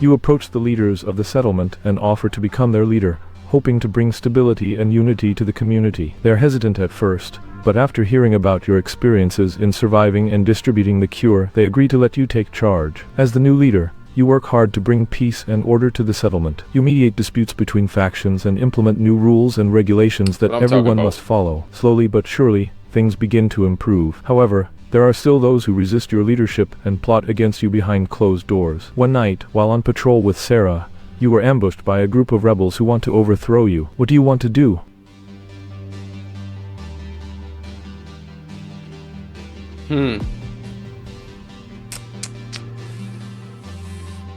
You approach the leaders of the settlement and offer to become their leader, hoping to bring stability and unity to the community. They're hesitant at first, but after hearing about your experiences in surviving and distributing the cure, they agree to let you take charge. As the new leader, you work hard to bring peace and order to the settlement. You mediate disputes between factions and implement new rules and regulations that everyone must follow. Slowly but surely, things begin to improve. However, there are still those who resist your leadership and plot against you behind closed doors. One night, while on patrol with Sarah, you were ambushed by a group of rebels who want to overthrow you. What do you want to do?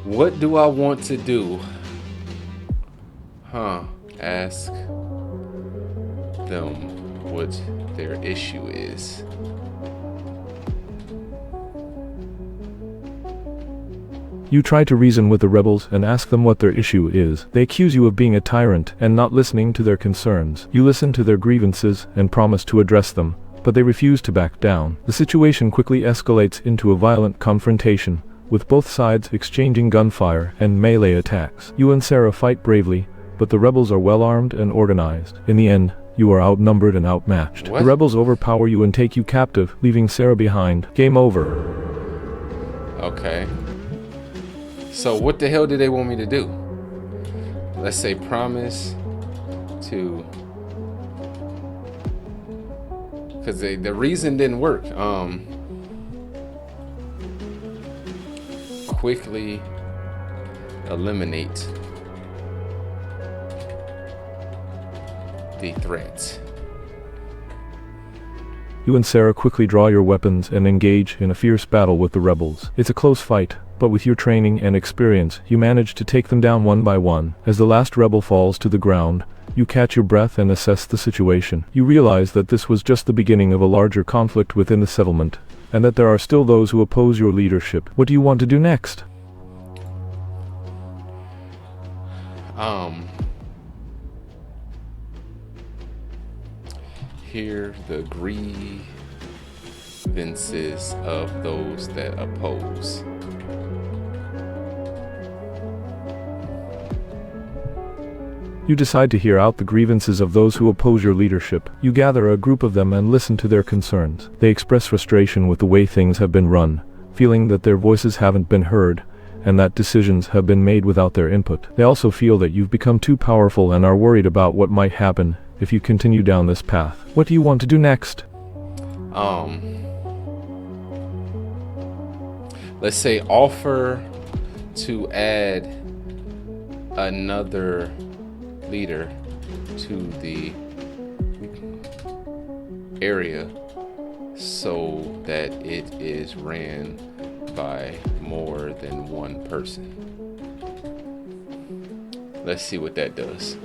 What do I want to do? Ask them what their issue is. You try to reason with the rebels and ask them what their issue is. They accuse you of being a tyrant and not listening to their concerns. You listen to their grievances and promise to address them, but they refuse to back down. The situation quickly escalates into a violent confrontation, with both sides exchanging gunfire and melee attacks. You and Sarah fight bravely, but the rebels are well armed and organized. In the end, you are outnumbered and outmatched. What? The rebels overpower you and take you captive, leaving Sarah behind. Game over. Okay. So what the hell do they want me to do? Let's say promise to, because the reason didn't work. Quickly eliminate the threats. You and Sarah quickly draw your weapons and engage in a fierce battle with the rebels. It's a close fight, but with your training and experience, you manage to take them down one by one. As the last rebel falls to the ground, you catch your breath and assess the situation. You realize that this was just the beginning of a larger conflict within the settlement, and that there are still those who oppose your leadership. What do you want to do next? Hear the grievances of those that oppose. You decide to hear out the grievances of those who oppose your leadership. You gather a group of them and listen to their concerns. They express frustration with the way things have been run, feeling that their voices haven't been heard, and that decisions have been made without their input. They also feel that you've become too powerful and are worried about what might happen if you continue down this path. What do you want to do next? Let's say offer to add another leader to the area so that it is ran by more than one person. Let's see what that does.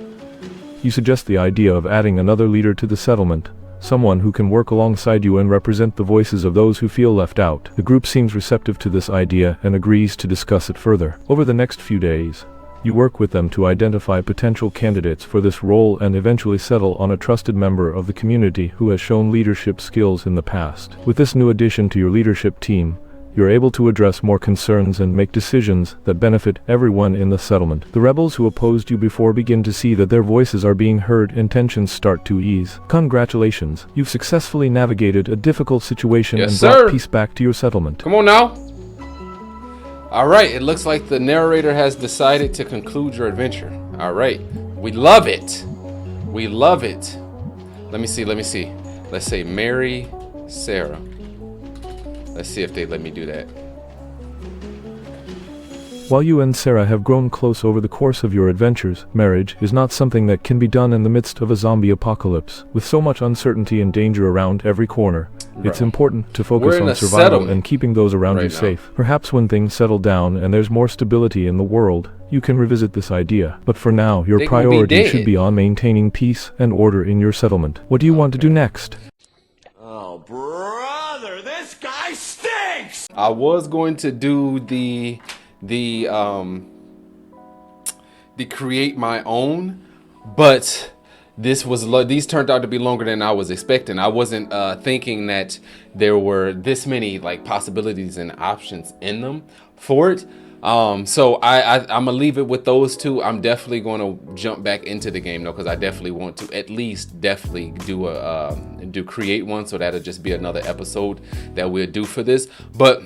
You suggest the idea of adding another leader to the settlement, someone who can work alongside you and represent the voices of those who feel left out. The group seems receptive to this idea and agrees to discuss it further. Over the next few days, you work with them to identify potential candidates for this role and eventually settle on a trusted member of the community who has shown leadership skills in the past. With this new addition to your leadership team, you're able to address more concerns and make decisions that benefit everyone in the settlement. The rebels who opposed you before begin to see that their voices are being heard and tensions start to ease. Congratulations, you've successfully navigated a difficult situation and brought peace back to your settlement. Come on now. All right, it looks like the narrator has decided to conclude your adventure. All right, we love it. We love it. Let me see. Let's say marry Sarah. Let's see if they let me do that. While you and Sarah have grown close over the course of your adventures, marriage is not something that can be done in the midst of a zombie apocalypse. With so much uncertainty and danger around every corner, it's important to focus on survival and keeping those around you safe. Perhaps when things settle down and there's more stability in the world, you can revisit this idea. But for now, your priority should be on maintaining peace and order in your settlement. What do you want to do next? Oh, brother, this guy stinks! I was going to do the create my own, but these turned out to be longer than I was expecting. I wasn't thinking that there were this many like possibilities and options in them for it. So I'm gonna leave it with those two. I'm definitely going to jump back into the game though, because I definitely want to at least definitely do create one. So that'll just be another episode that we'll do for this. But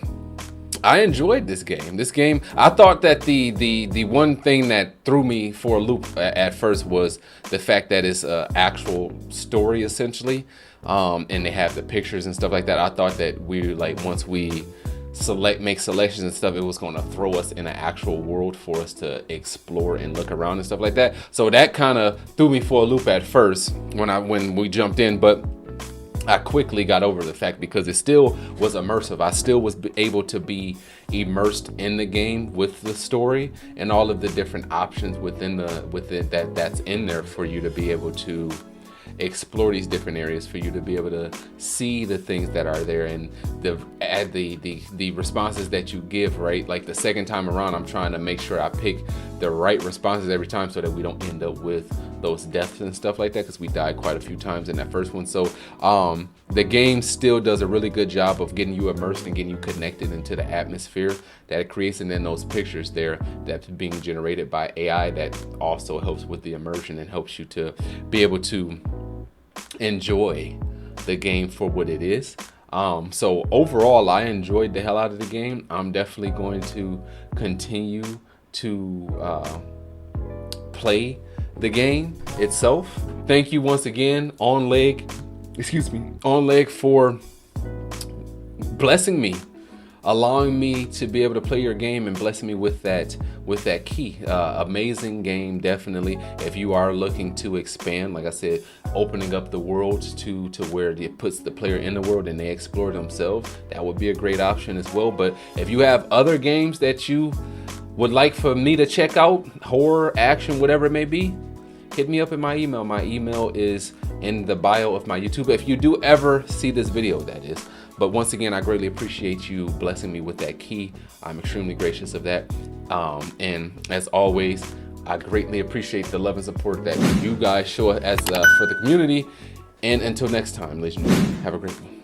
I enjoyed this game. I thought that the one thing that threw me for a loop at first was the fact that it's an actual story essentially, and they have the pictures and stuff like that. I thought that once we make selections and stuff, it was going to throw us in an actual world for us to explore and look around and stuff like that. So that kind of threw me for a loop at first when we jumped in, but I quickly got over the fact because it still was immersive. I still was able to be immersed in the game with the story and all of the different options within that's in there for you to be able to explore these different areas, for you to be able to see the things that are there and the responses that you give, right? Like the second time around, I'm trying to make sure I pick the right responses every time so that we don't end up with those deaths and stuff like that, because we died quite a few times in that first one. So the game still does a really good job of getting you immersed and getting you connected into the atmosphere that it creates, and then those pictures there that's being generated by AI that also helps with the immersion and helps you to be able to enjoy the game for what it is. So overall, I enjoyed the hell out of the game. I'm definitely going to continue to play the game itself. Thank you once again, On Leg for blessing me, allowing me to be able to play your game and blessing me with that key. Amazing game, definitely. If you are looking to expand, like I said, opening up the world to where it puts the player in the world and they explore themselves, that would be a great option as well. But if you have other games that you would like for me to check out, horror, action, whatever it may be, hit me up in my email. My email is in the bio of my YouTube, if you do ever see this video, that is. But once again, I greatly appreciate you blessing me with that key. I'm extremely gracious of that. And as always, I greatly appreciate the love and support that you guys show as for the community. And until next time, ladies and gentlemen, have a great one.